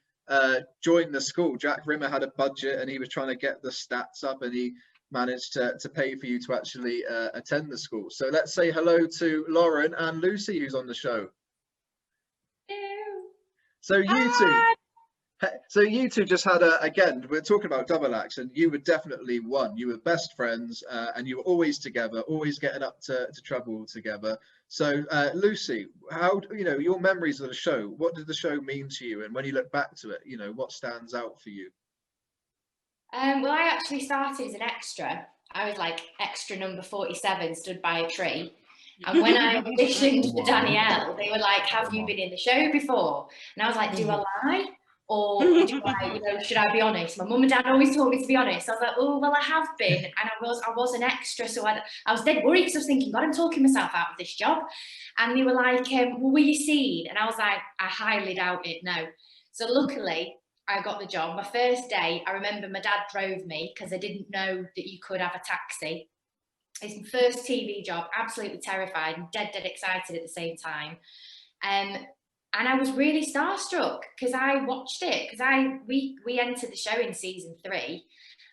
join the school. Jack Rimmer had a budget and he was trying to get the stats up, and he managed to pay for you to actually attend the school. So let's say hello to Lauren and Lucy, who's on the show. Hello. So you two just had again, we're talking about double acts, and you were definitely one. You were best friends, and you were always together, always getting up to trouble together. So Lucy, how, your memories of the show, what did the show mean to you? And when you look back to it, what stands out for you? Well, I actually started as an extra. I was like extra number 47, stood by a tree. And when I auditioned for Danielle, they were like, have you been in the show before? And I was like, do I lie? Or do I, should I be honest? My mum and dad always told me to be honest. I was like, oh, well, I have been. And I was an extra. So I was dead worried because I was thinking, God, I'm talking myself out of this job. And they were like, well, were you seen? And I was like, I highly doubt it, no. So luckily, I got the job. My first day, I remember my dad drove me because I didn't know that you could have a taxi. It's my first TV job, absolutely terrified and dead excited at the same time. And I was really starstruck because I watched it, because we entered the show in season 3.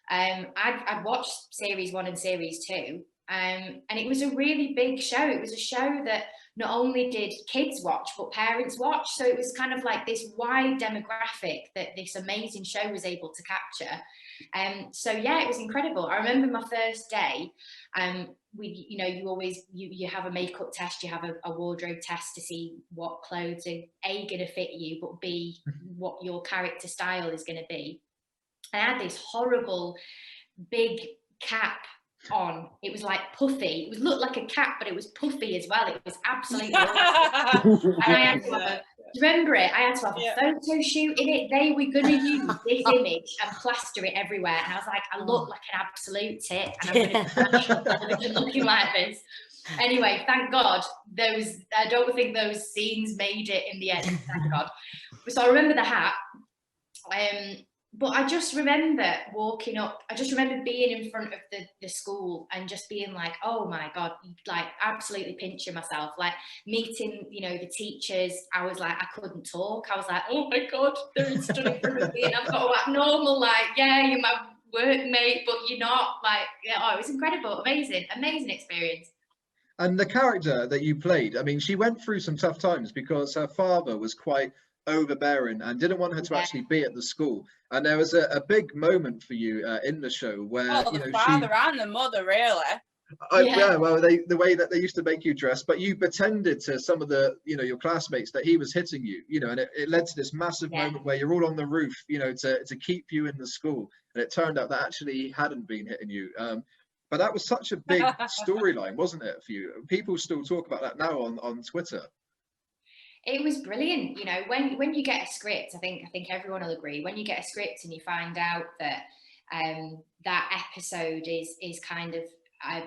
I'd watched series 1 and series 2, and it was a really big show. It was a show that not only did kids watch, but parents watch. So it was kind of like this wide demographic that this amazing show was able to capture. So yeah, it was incredible. I remember my first day, you have a makeup test, you have a wardrobe test to see what clothes are A, going to fit you, but B, what your character style is going to be. I had this horrible big cap on. It was like puffy. It looked like a cap, but it was puffy as well. It was absolutely awful. And I had to have remember it? I had to have a photo shoot in it. They were going to use this image and plaster it everywhere. And I was like, I look like an absolute tit, and I'm going to be national television looking like this. Anyway, thank God I don't think those scenes made it in the end. Thank God. So I remember the hat. but I just remember walking up, I just remember being in front of the school and just being like, oh my God, like absolutely pinching myself, like meeting, you know, the teachers. I was like, I couldn't talk. I was like, oh my God, they're stood in front of me and I've got to act normal, like, yeah, you're my workmate, but you're not, like, yeah, oh, it was incredible, amazing experience. And the character that you played, I mean, she went through some tough times because her father was quite overbearing and didn't want her to actually be at the school. And there was a big moment for you in the show where, the you know, father and the mother, really. Yeah, well, the way that they used to make you dress, but you pretended to some of the, you know, your classmates that he was hitting you, you know, and it led to this massive moment where you're all on the roof, you know, to keep you in the school. And it turned out that actually he hadn't been hitting you. But that was such a big storyline, wasn't it, for you? People still talk about that now on Twitter. It was brilliant, you know, when you get a script, I think everyone will agree, when you get a script and you find out that that episode is kind of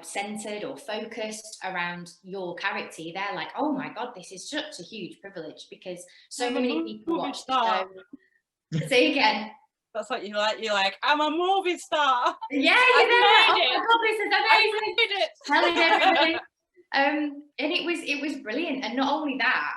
centered or focused around your character, they're like, oh my God, this is such a huge privilege, because so many people watch the show. Say again. That's what you like. You're like, I'm a movie star. Yeah, you're there. Oh my God, this is amazing. Telling everybody. And it was brilliant. And not only that,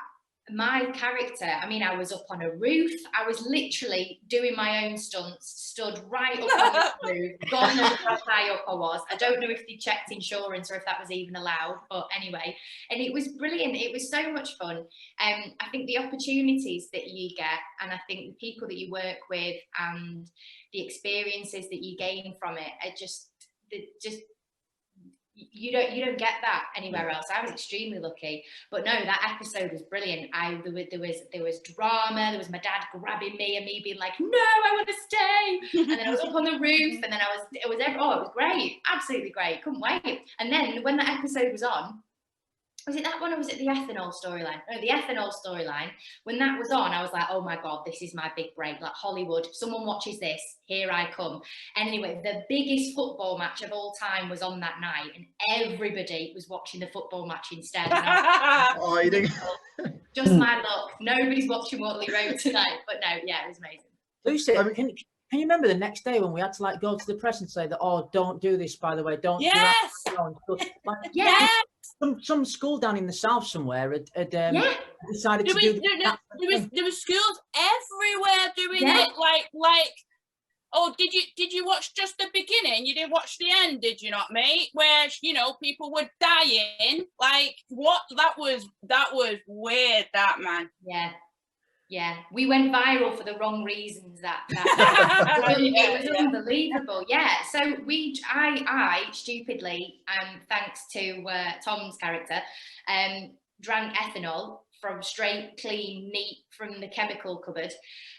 my character, I mean, I was up on a roof. I was literally doing my own stunts, stood right up on the roof. God knows how high up I was. I don't know if they checked insurance or if that was even allowed, but anyway. And it was brilliant. It was so much fun. I think the opportunities that you get, and I think the people that you work with and the experiences that you gain from it are just you don't get that anywhere else. I was extremely lucky, but no, that episode was brilliant. There was drama. There was my dad grabbing me and me being like, no, I want to stay. And then I was up on the roof, and then it was great, absolutely great, couldn't wait. And then when that episode was on, was it that one or was it the ethanol storyline? No, the ethanol storyline. When that was on, I was like, oh my God, this is my big break. Like Hollywood, if someone watches this, here I come. And anyway, the biggest football match of all time was on that night, and everybody was watching the football match instead. And I was like, just my luck. Nobody's watching Waterloo Road tonight. But no, yeah, it was amazing. Lucy, can you remember the next day when we had to like go to the press and say that, oh, don't do this, by the way, don't do that. Like, yes. Some school down in the south somewhere had decided to do there was schools everywhere doing it. Like, oh, did you watch just the beginning? You didn't watch the end, did you not, mate? Where, you know, people were dying. Like, what? That was weird, that, man. Yeah, we went viral for the wrong reasons. It was unbelievable. Yeah, so I stupidly, thanks to Tom's character, drank ethanol from straight, clean, neat from the chemical cupboard,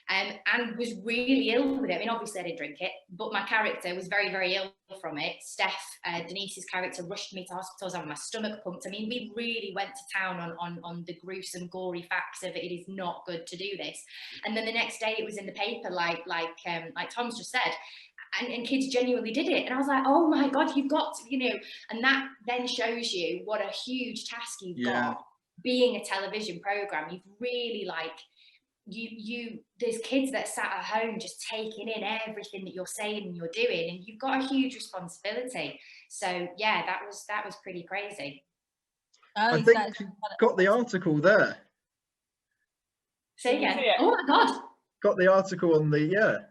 and was really ill with it. I mean, obviously I didn't drink it, but my character was very, very ill from it. Steph, Denise's character, rushed me to hospital. I was having my stomach pumped. I mean, we really went to town on the gruesome, gory facts of it. It is not good to do this. And then the next day it was in the paper, like Tom's just said. And kids genuinely did it. And I was like, oh my God, you've got to, you know, and that then shows you what a huge task you've got being a television program. You've really there's kids that sat at home just taking in everything that you're saying and you're doing, and you've got a huge responsibility. So yeah, that was pretty crazy. I think you got the article there. Say again. Oh my God. Got the article on the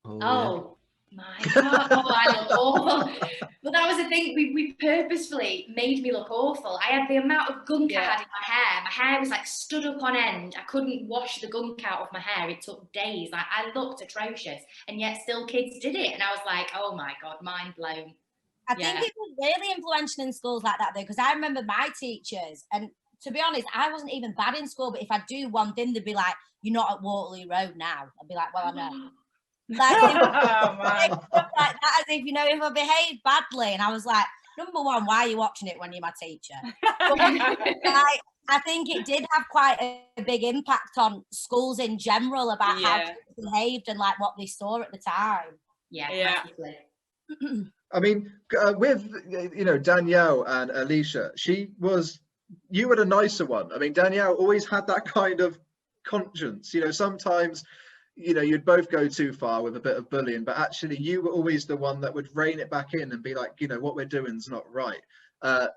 Oh my God, I look awful. But that was the thing, we purposefully made me look awful. I had the amount of gunk I had in my hair. My hair was like stood up on end. I couldn't wash the gunk out of my hair. It took days. Like, I looked atrocious, and yet still kids did it. And I was like, oh my God, mind blown. I think it was really influential in schools like that though, because I remember my teachers, and to be honest, I wasn't even bad in school, but if I do one thing, they'd be like, you're not at Waterloo Road now. I'd be like, well, I know. Like, like that, as if, you know, if I behaved badly, and I was like, number one, why are you watching it when you're my teacher? But, like, I think it did have quite a big impact on schools in general about how they behaved and like what they saw at the time. Yeah. I mean, with, you know, Danielle and Alicia, you were the nicer one. I mean, Danielle always had that kind of conscience, you know, sometimes, you know, you'd both go too far with a bit of bullying, but actually you were always the one that would rein it back in and be like, you know, what we're doing is not right.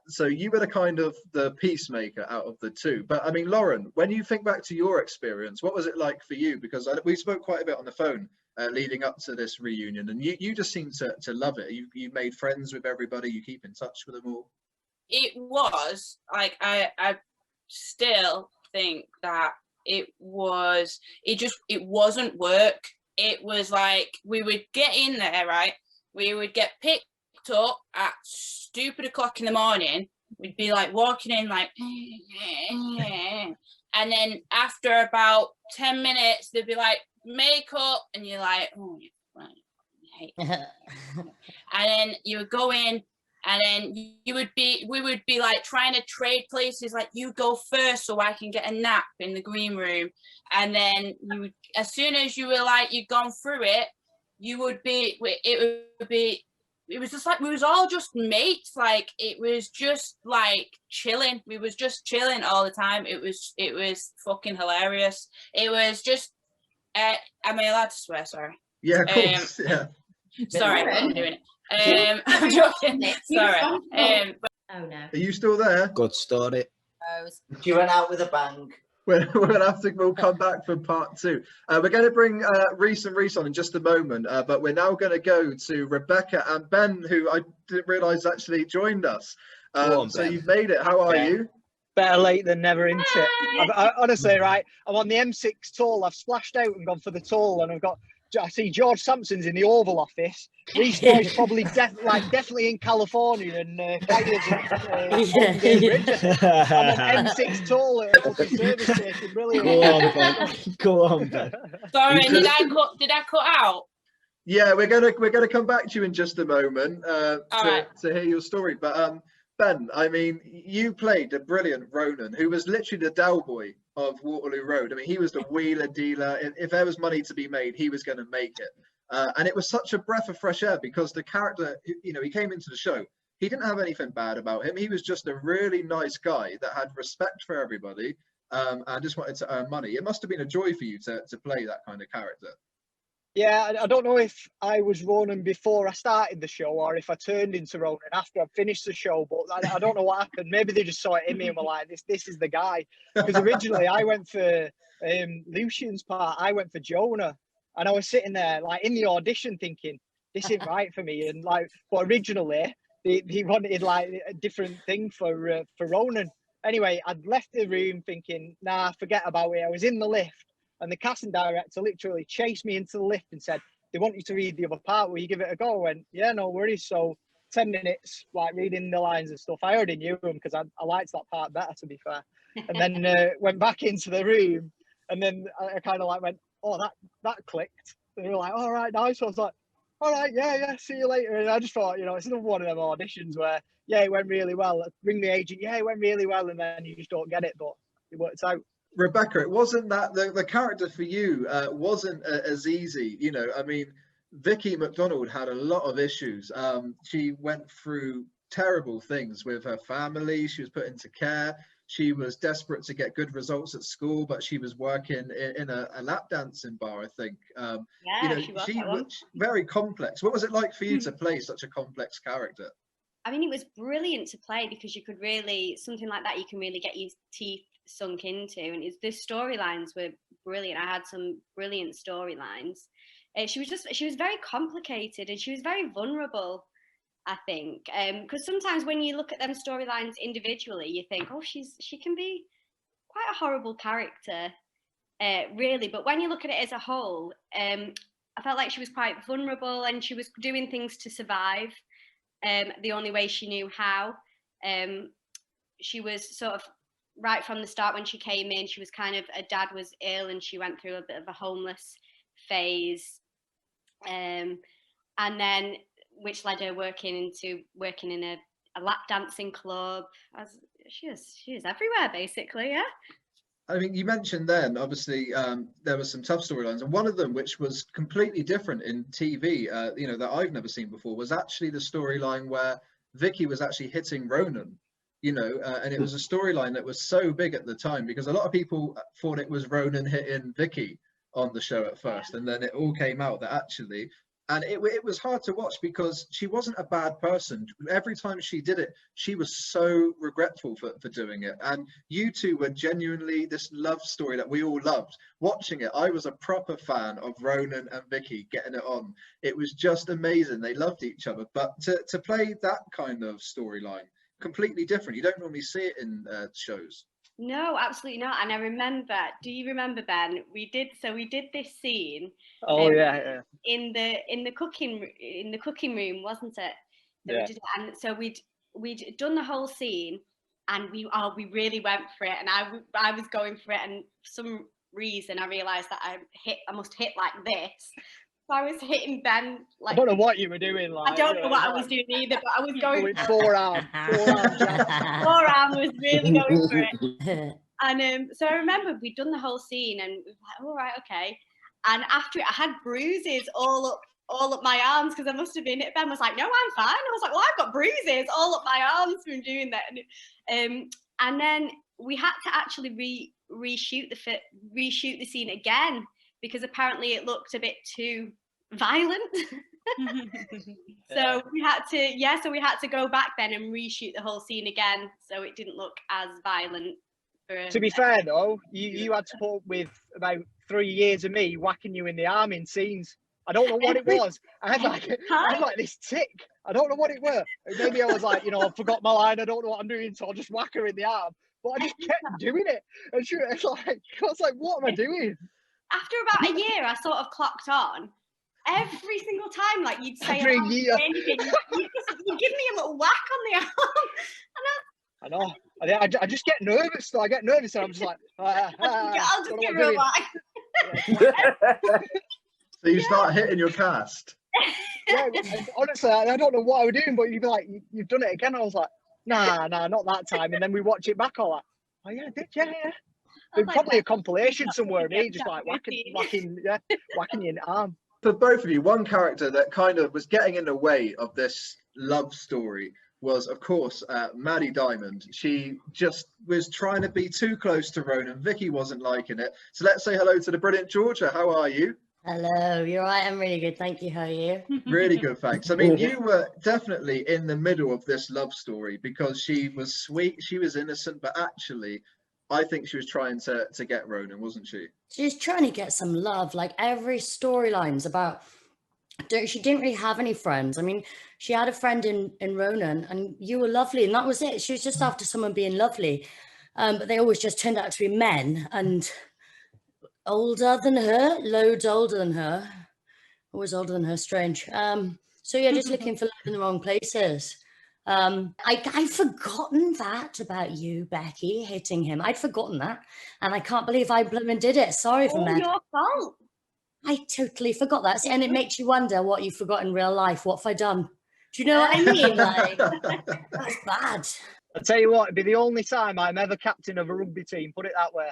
So you were the kind of the peacemaker out of the two. But I mean, Lauren, when you think back to your experience, what was it like for you? Because we spoke quite a bit on the phone leading up to this reunion, and you just seem to love it. You made friends with everybody, you keep in touch with them all. It was like, I still think that it wasn't work. It was like, we would get in there, right? We would get picked up at stupid o'clock in the morning. We'd be like walking in like, and then after about 10 minutes, they'd be like, makeup, and you're like, oh, and then you would go in, and then we would be like trying to trade places, like, you go first so I can get a nap in the green room. And then you would, as soon as you were like, you'd gone through it, it was just like, we was all just mates. Like, it was just like chilling. We was just chilling all the time. It was fucking hilarious. It was just, am I allowed to swear? Sorry. Yeah, of course. Yeah. Sorry, I'm doing it. I'm joking. Sorry. Oh no. Are you still there? Good story. She went out with a bang. We'll come back for part 2. We're going to bring Reese and Reese on in just a moment, but we're now going to go to Rebecca and Ben, who I didn't realise actually joined us. So you've made it. How are you? Better late than never, isn't it? I honestly, right, I'm on the M6 toll. I've splashed out and gone for the toll, and I see George Sampson's in the Oval Office. Reese Boy's probably definitely in California, and Kyle's in Bridge. I'm on M6 toll at a fucking service station. Brilliant. Go on, Ben. Sorry, did I cut out? Yeah, we're gonna come back to you in just a moment to hear your story. But Ben, I mean, you played a brilliant Ronan, who was literally the Dow boy of Waterloo Road. I mean, he was the wheeler dealer. If there was money to be made, he was going to make it. And it was such a breath of fresh air, because the character, you know, he came into the show, he didn't have anything bad about him. He was just a really nice guy that had respect for everybody and just wanted to earn money. It must have been a joy for you to play that kind of character. Yeah, I don't know if I was Ronan before I started the show, or if I turned into Ronan after I finished the show, but I don't know what happened. Maybe they just saw it in me and were like, this is the guy. Because originally I went for Lucian's part, I went for Jonah, and I was sitting there like in the audition thinking, this isn't right for me. And like, but originally he wanted like a different thing for Ronan. Anyway, I'd left the room thinking, nah, forget about it. I was in the lift, and the casting director literally chased me into the lift and said, they want you to read the other part. Will you give it a go? I went, yeah, no worries. So 10 minutes, like reading the lines and stuff. I already knew them because I liked that part better, to be fair. And then went back into the room, and then I kind of like went, oh, that clicked. And they were like, all right, nice. So I was like, all right, yeah, see you later. And I just thought, you know, it's another one of them auditions where, yeah, it went really well. Ring the agent, yeah, it went really well. And then you just don't get it, but it worked out. Rebecca, it wasn't that the character for you wasn't as easy. You know, I mean, Vicky McDonald had a lot of issues. She went through terrible things with her family. She was put into care. She was desperate to get good results at school, but she was working in a lap dancing bar, I think. Yeah, you know, she was very complex. What was it like for you to play such a complex character? I mean, it was brilliant to play because you could really, something like that, you can really get your teeth sunk into, and the storylines were brilliant. I had some brilliant storylines. She was very complicated, and she was very vulnerable, I think, because sometimes when you look at them storylines individually, you think, oh, she can be quite a horrible character, really, but when you look at it as a whole, I felt like she was quite vulnerable, and she was doing things to survive the only way she knew how. She was sort of, right from the start when she came in, she was kind of, her dad was ill and she went through a bit of a homeless phase, and then which led her working in a lap dancing club. She is everywhere basically. Yeah, I mean, you mentioned then obviously there were some tough storylines, and one of them, which was completely different in TV, you know, that I've never seen before, was actually the storyline where Vicky was actually hitting Ronan. You know, and it was a storyline that was so big at the time because a lot of people thought it was Ronan hitting Vicky. on the show at first, and then it all came out that actually, and it was hard to watch because she wasn't a bad person. Every time she did it, she was so regretful for doing it. And you two were genuinely this love story that we all loved. Watching it, I was a proper fan of Ronan and Vicky getting it on. It was just amazing. They loved each other. But to play that kind of storyline, completely different. You don't normally see it in shows. No, absolutely not. And I remember, do you remember, Ben? We did this scene. Oh yeah. In the cooking room, wasn't it? Yeah. And so we'd done the whole scene, and we really went for it, and I was going for it, and for some reason I realised that I must hit like this. So I was hitting Ben like. I don't know what you were doing. Like, I don't know what I was doing either, but I was going with forearm. Forearm was really going for it. And so I remember we'd done the whole scene, and we were like, all right, okay. And after it, I had bruises all up my arms because I must have been. Ben was like, "No, I'm fine." I was like, "Well, I've got bruises all up my arms from doing that." And then we had to actually reshoot the scene again because apparently it looked a bit too violent. So we had to go back then and reshoot the whole scene again so it didn't look as violent. To be fair though, you had to put up with about 3 years of me whacking you in the arm in scenes. I don't know what it was. I had like this tick. I don't know what it were. Maybe I was like, I forgot my line. I don't know what I'm doing, so I'll just whack her in the arm. But I just kept doing it. And I was like, what am I doing? After about a year, I sort of clocked on. Every single time, like you'd say, Every year. Anything, you give me a little whack on the arm. I know. I just get nervous though. I get nervous and I'm just like, I'll just give her a whack. So you start hitting your cast. Yeah, honestly, I don't know what I was doing, but you'd be like, you've done it again. I was like, nah, not that time. And then we watch it back, all like, oh yeah, I did, yeah. There's probably a compilation somewhere of me just like whacking you in the arm. For both of you, one character that kind of was getting in the way of this love story was, of course, Maddie Diamond. She just was trying to be too close to Ronan. Vicky wasn't liking it. So let's say hello to the brilliant Georgia. How are you? Hello, you're right. I'm really good. Thank you. How are you? Really good, thanks. I mean, you were definitely in the middle of this love story because she was sweet, she was innocent, but actually, I think she was trying to get Ronan, wasn't she? She's trying to get some love. Like every storyline's about. She didn't really have any friends. I mean, she had a friend in Ronan, and you were lovely, and that was it. She was just after someone being lovely, but they always just turned out to be men and older than her, loads older than her, always older than her. Strange. So yeah, just looking for love in the wrong places. I'd forgotten that about you, Becky, hitting him. I'd forgotten that, and I can't believe I blooming did it. Sorry for that. Your fault. I totally forgot that. And it makes you wonder what you forgot in real life. What have I done? Do you know what I mean? Like, that's bad. I'll tell you what, it'd be the only time I'm ever captain of a rugby team, put it that way.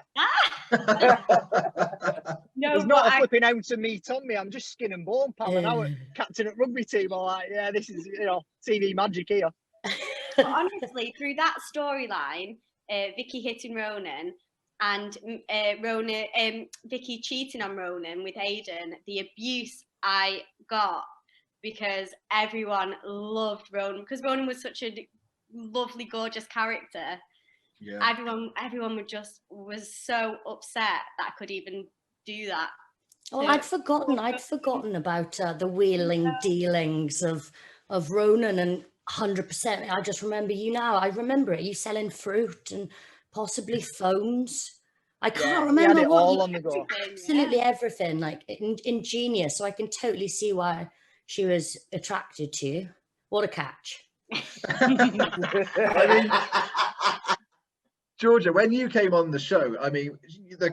No, there's not a flipping ounce of meat on me. I'm just skin and bone, pal. And now captain at rugby team, I'm like, yeah, this is, TV magic here. But honestly, through that storyline, Vicky hitting Ronan, and Vicky cheating on Ronan with Aidan, the abuse I got because everyone loved Ronan because Ronan was such a lovely, gorgeous character. Yeah. Everyone was so upset that I could even do that. Oh, I'd forgotten about the wheeling dealings of Ronan, and 100%. I just remember you now. I remember it. You selling fruit and possibly phones. I can't remember it all on the go. Absolutely everything, like ingenious. So I can totally see why she was attracted to you. What a catch! I mean, Georgia, when you came on the show, I mean,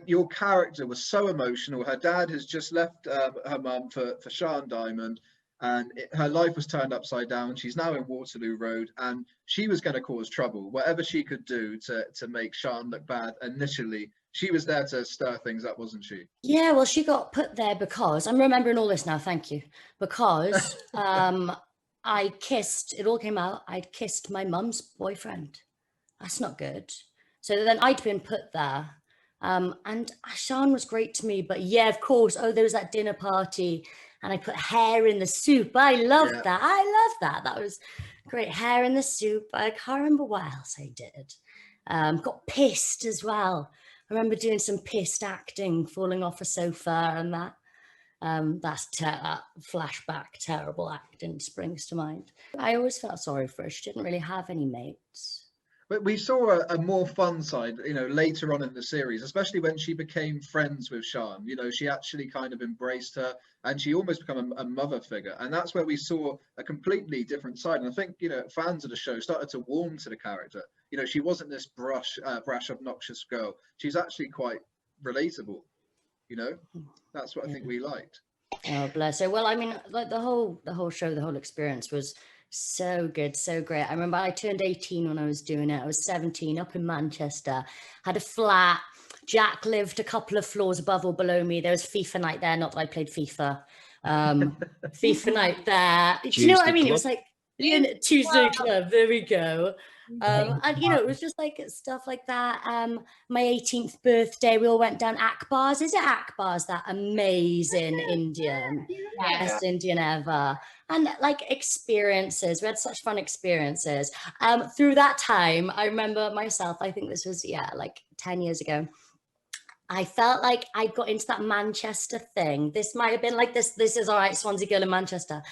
your character was so emotional. Her dad has just left her mum for Sean Diamond, and her life was turned upside down. She's now in Waterloo Road, and she was going to cause trouble. Whatever she could do to make Sean look bad initially, she was there to stir things up, wasn't she? Yeah, well, she got put there because, I'm remembering all this now, thank you, because I kissed, it all came out, I'd kissed my mum's boyfriend. That's not good. So then I'd been put there And Sean was great to me, but yeah, of course. Oh, there was that dinner party, and I put hair in the soup. I loved that. I loved that. That was great. Hair in the soup. I can't remember what else I did. Got pissed as well. I remember doing some pissed acting, falling off a sofa, and that. That flashback, terrible acting springs to mind. I always felt sorry for her. She didn't really have any mates. But we saw a more fun side, you know, later on in the series, especially when she became friends with Sian. You know, she actually kind of embraced her, and she almost became a mother figure. And that's where we saw a completely different side. And I think, you know, fans of the show started to warm to the character. You know, she wasn't this brash, obnoxious girl. She's actually quite relatable. You know, that's what I think we liked. Oh, bless her. Well, I mean, like the whole show, the whole experience was so good, so great. I remember I turned 18 when I was doing it. I was 17 up in Manchester, had a flat. Jack lived a couple of floors above or below me. There was FIFA night there, not that I played FIFA. FIFA night there. Do you know what I mean? Club. It was like Tuesday club. There we go. And you know, it was just like stuff like that. My 18th birthday, we all went down Akbar's. Is it Akbar's, that amazing Indian, best Indian ever? And like experiences, we had such fun experiences. Through that time, I remember myself, I think this was, like 10 years ago. I felt like I got into that Manchester thing. This might have been like this is all right, Swansea girl in Manchester.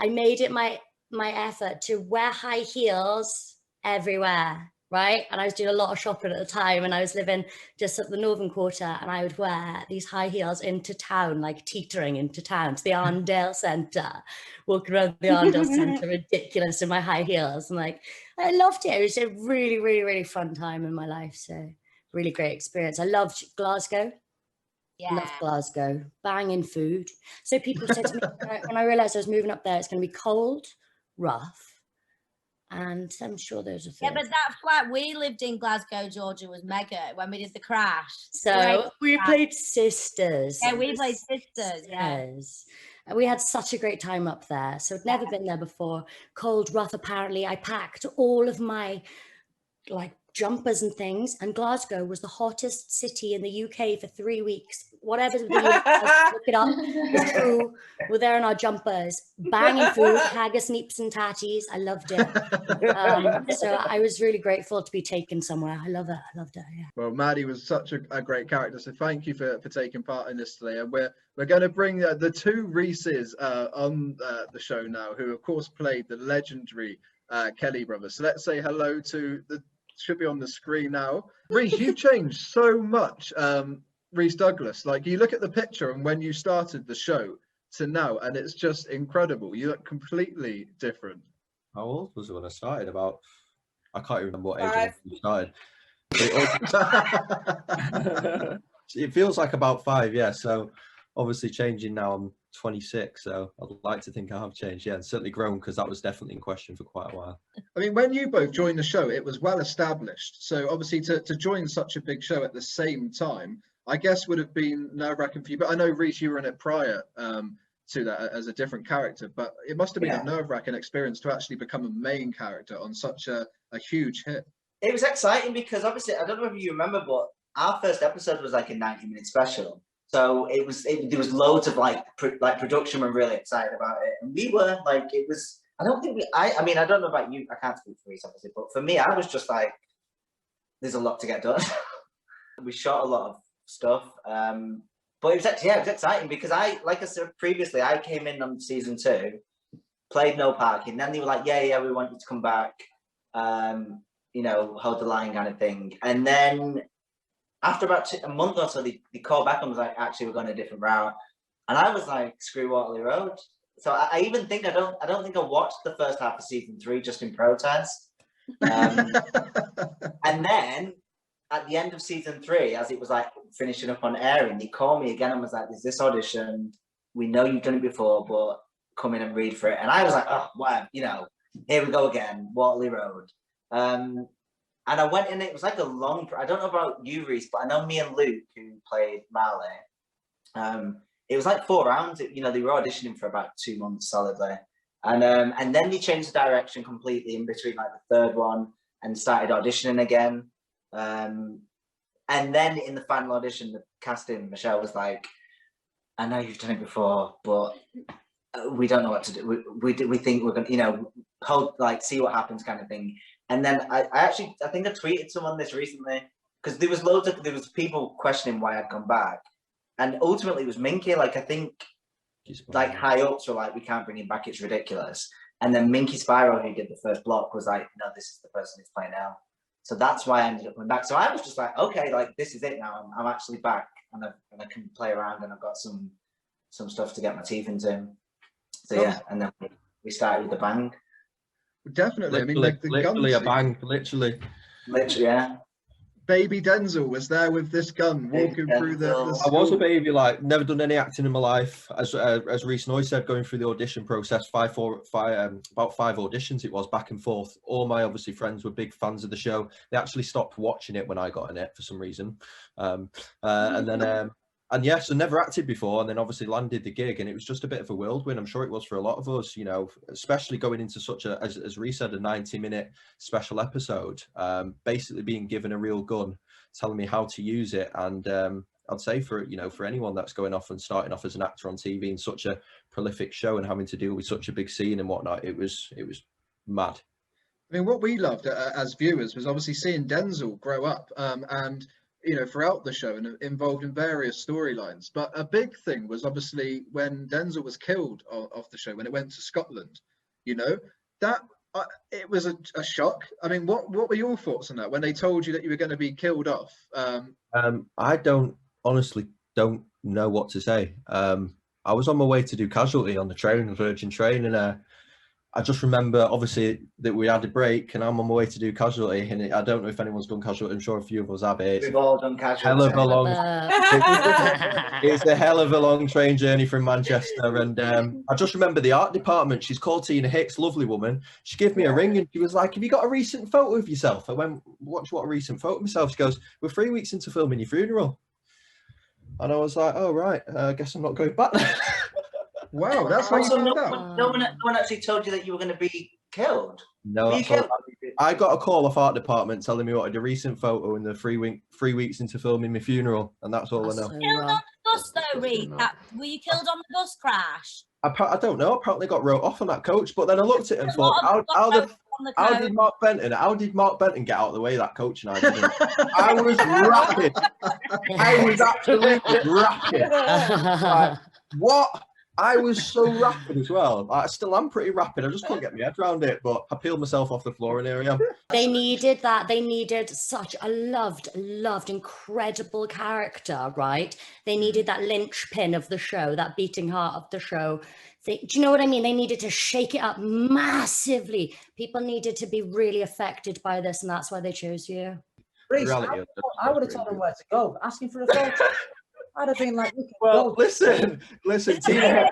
I made it my effort to wear high heels everywhere, right? And I was doing a lot of shopping at the time, and I was living just up the northern quarter, and I would wear these high heels into town, like teetering into town to the Arndale Centre, walking around the Arndale Centre, ridiculous in my high heels. And like, I loved it. It was a really, really, really fun time in my life. So really great experience. I loved Glasgow. Love Glasgow. Banging food. So people said to me when I realised I was moving up there, it's going to be cold, rough, and I'm sure there's a thing. Yeah, but that flat we lived in Glasgow, Georgia, was mega when we did the crash. So we played Sisters. Yeah, we played Sisters. Yes. And we had such a great time up there. So I'd never been there before. Cold, rough, apparently. I packed all of my like jumpers and things, and Glasgow was the hottest city in the UK for 3 weeks. Whatever the video was, look it up. It's true. We're there in our jumpers, banging food, haggis, neeps and tatties. I loved it. So I was really grateful to be taken somewhere. I love it. I loved it. Yeah. Well, Maddie was such a great character, so thank you for taking part in this today. And we're going to bring the two Reeses on the show now, who of course played the legendary Kelly brothers. So let's say hello to the. Should be on the screen now. Reese, you've changed so much. Reese Douglas, like you look at the picture and when you started the show to now, and it's just incredible. You look completely different. How old was it when I started? I can't even remember what age I started. But it feels like about 5, yeah. So obviously changing now. I'm 26, so I'd like to think I have changed, and certainly grown, because that was definitely in question for quite a while. I mean, when you both joined the show, it was well established. So obviously to join such a big show at the same time, I guess would have been nerve-wracking for you. But I know, Reese, you were in it prior to that as a different character, but it must have been a nerve-wracking experience to actually become a main character on such a huge hit. It was exciting because obviously, I don't know if you remember, but our first episode was like a 90-minute special. So there was loads of like production. We're really excited about it, and we were like, it was. I mean, I don't know about you. I can't speak for Reese, obviously, but for me, I was just like, there's a lot to get done. We shot a lot of stuff, but it was actually, it was exciting because like I said previously, I came in on season 2, played no parking. Then they were like, yeah, we want you to come back, you know, hold the line kind of thing, and then. After about a month or so, they called back and was like, actually, we're going a different route. And I was like, screw Waterloo Road. So I even think, I don't think I watched the first half of season 3 just in protest. And then at the end of season 3, as it was like finishing up on airing, they called me again and was like, there's this audition. We know you've done it before, but come in and read for it. And I was like, oh, wow, you know, here we go again, Waterloo Road. And I went in, it was like a long, I don't know about you, Reese, but I know me and Luke, who played Marley, it was like 4 rounds. You know, they were auditioning for about 2 months solidly. And then they changed the direction completely in between like the 3rd one and started auditioning again. And And then in the final audition, the casting, Michelle was like, I know you've done it before, but we don't know what to do. We think we're going to, you know, see what happens kind of thing. And then I think I tweeted someone this recently, because there was people questioning why I'd come back. And ultimately it was Minky. Like, I think like high ups were like, we can't bring him back, it's ridiculous. And then Minky Spyro, who did the first block, was like, no, this is the person who's playing now. So that's why I ended up coming back. So I was just like, okay, like this is it now. I'm actually back, and I can play around, and I've got some stuff to get my teeth into. So yeah, and then we started with a bang. Definitely. Literally, I mean, the literally gun a bang, literally. Literally, yeah. Baby Denzel was there with this gun, walking through the I was a baby, like never done any acting in my life. As Reece Noy said, going through the audition process, about 5 auditions it was, back and forth. All my obviously friends were big fans of the show. They actually stopped watching it when I got in it for some reason. And yeah, so never acted before, and then obviously landed the gig, and it was just a bit of a whirlwind. I'm sure it was for a lot of us, you know, especially going into such a, as Reece said, a 90-minute special episode, basically being given a real gun, telling me how to use it. And I'd say for anyone that's going off and starting off as an actor on TV in such a prolific show and having to deal with such a big scene and whatnot, it was mad. I mean, what we loved as viewers was obviously seeing Denzel grow up, and you know, throughout the show, and involved in various storylines. But a big thing was obviously when Denzel was killed off the show, when it went to Scotland. You know, that it was a shock. I mean, what were your thoughts on that when they told you that you were going to be killed off? I honestly don't know what to say. I was on my way to do Casualty on the train, the Virgin train, and I just remember, obviously, that we had a break, and I'm on my way to do Casualty, and I don't know if anyone's done Casualty. I'm sure a few of us have it. We've all done Casualty. Hell of a long, it's a hell of a long train journey from Manchester, and I just remember the art department. She's called Tina Hicks, lovely woman. She gave me a ring, and she was like, "Have you got a recent photo of yourself?" I went, "What a recent photo of myself?" She goes, "We're 3 weeks into filming your funeral," and I was like, "Oh right, I guess I'm not going back." Wow, that's how you found out. No one actually told you that you were going to be killed. No, I got a call off art department telling me what a recent photo in the 3 weeks into filming my funeral, and that's all I know. Killed on the bus though, Reed. Were you killed on the bus crash? I don't know. Apparently got wrote off on that coach, but then I looked at it and thought, how did Mark Benton get out of the way of that coach? And I didn't. I was rapid. I was absolutely rapid. Like, what? I was so rapid as well. I still am pretty rapid. I just couldn't get my head around it, but I peeled myself off the floor and here I am. They needed that. They needed such a loved, incredible character, right? They needed that linchpin of the show, that beating heart of the show. Do you know what I mean? They needed to shake it up massively. People needed to be really affected by this, and that's why they chose you. Reece, I would have told them where to go. Asking for a photo. I'd have been like, well, listen, Tina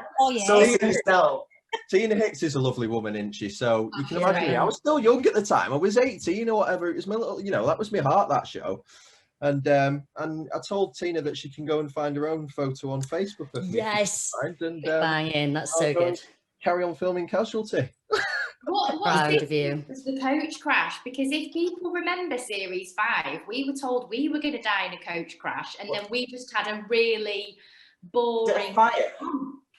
Hicks is a lovely woman, isn't she? So you can imagine me. I was still young at the time. I was 18 or whatever. It was my little, you know, that was my heart, that show. And I told Tina that she can go and find her own photo on Facebook of me. Yes. And banging. That's so good. Carry on filming Casualty. Proud of you. Was the coach crash? Because if people remember series 5, we were told we were going to die in a coach crash, and then we just had a really boring fire.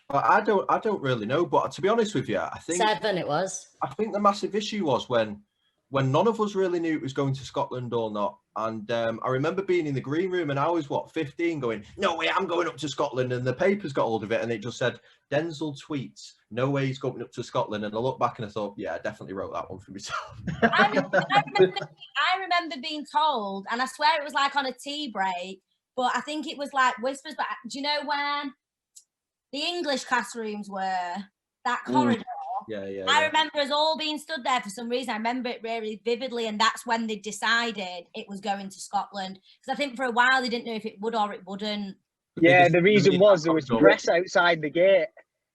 Well, I don't really know, but to be honest with you, I think 7 it was. I think the massive issue was when none of us really knew it was going to Scotland or not. And I remember being in the green room, and I was 15, going, "No way, I'm going up to Scotland." And the papers got hold of it, and it just said, "Denzel tweets, no way he's going up to Scotland." And I looked back and I thought, yeah, I definitely wrote that one for myself. I remember being told, and I swear it was like on a tea break, but I think it was like whispers. But do you know where the English classrooms were? That corridor. Yeah. I remember us all being stood there for some reason. I remember it really vividly, and that's when they decided it was going to Scotland. Because I think for a while they didn't know if it would or it wouldn't. Yeah, the reason was there was press outside the gate,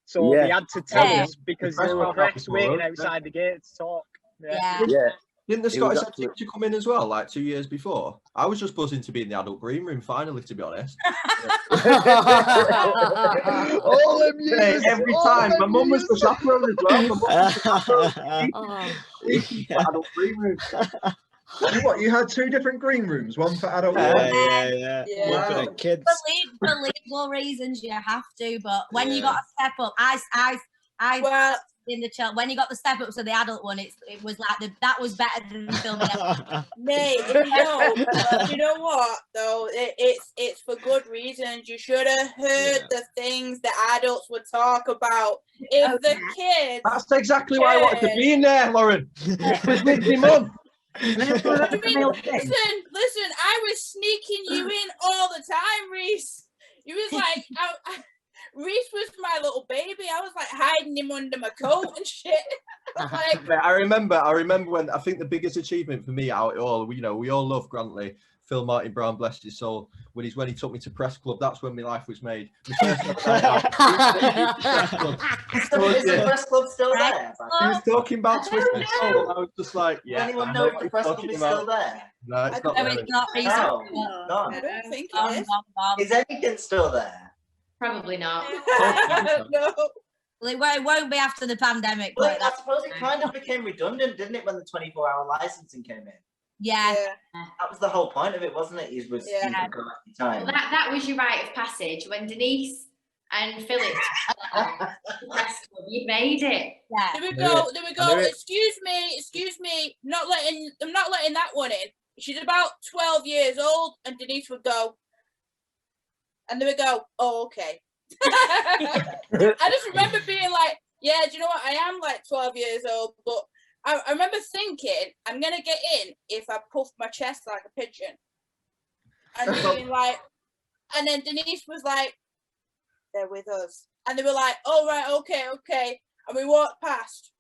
so they had to tell us because there were press waiting outside the gate to talk. Yeah. Didn't the Scottish team to come in as well, like 2 years before? I was just buzzing to be in the adult green room finally, to be honest. All them years, every time. My mum was the chaperone as well. My mum was the chaperone. Adult green room. What, you had 2 different green rooms, one for adult, Yeah. One for the kids. For legal reasons, you have to. But when you got a step up, I in the child. When you got the step up to the adult one, it was like that was better than filming. Mate, you know what though? It's for good reasons. You should have heard the things the adults would talk about. If the kids. That's exactly why I wanted to be in there, Lauren. With my mum. Listen, I was sneaking you in all the time, Reese. You was like, Reese was my little baby. I was like hiding him under my coat and shit. I remember when I think the biggest achievement for me out of all, we all love Grantley, Phil Martin Brown, bless his soul. When he took me to press club, that's when my life was made. Is the press club still there? He was talking about Twisted Soul. I was just like, yeah. Anyone know if the press club is still there? No, it's not. No. I don't think it is. Is anything still there? Probably not. No. Well, it won't be after the pandemic. Well, I suppose it kind of became redundant, didn't it, when the 24-hour licensing came in? Yeah. That was the whole point of it, wasn't it? You could go at the time. Well, that was your rite of passage when Janeece and Philip you made it. Yeah. There we go. Excuse me. I'm not letting that one in. She's about 12 years old, and Janeece would go. And there we go. Oh, okay. I just remember being like, yeah, do you know what? I am like 12 years old, but I remember thinking, I'm going to get in if I puff my chest like a pigeon. And being like, and then Janeece was like, they're with us. And they were like, oh, right, okay. And we walked past.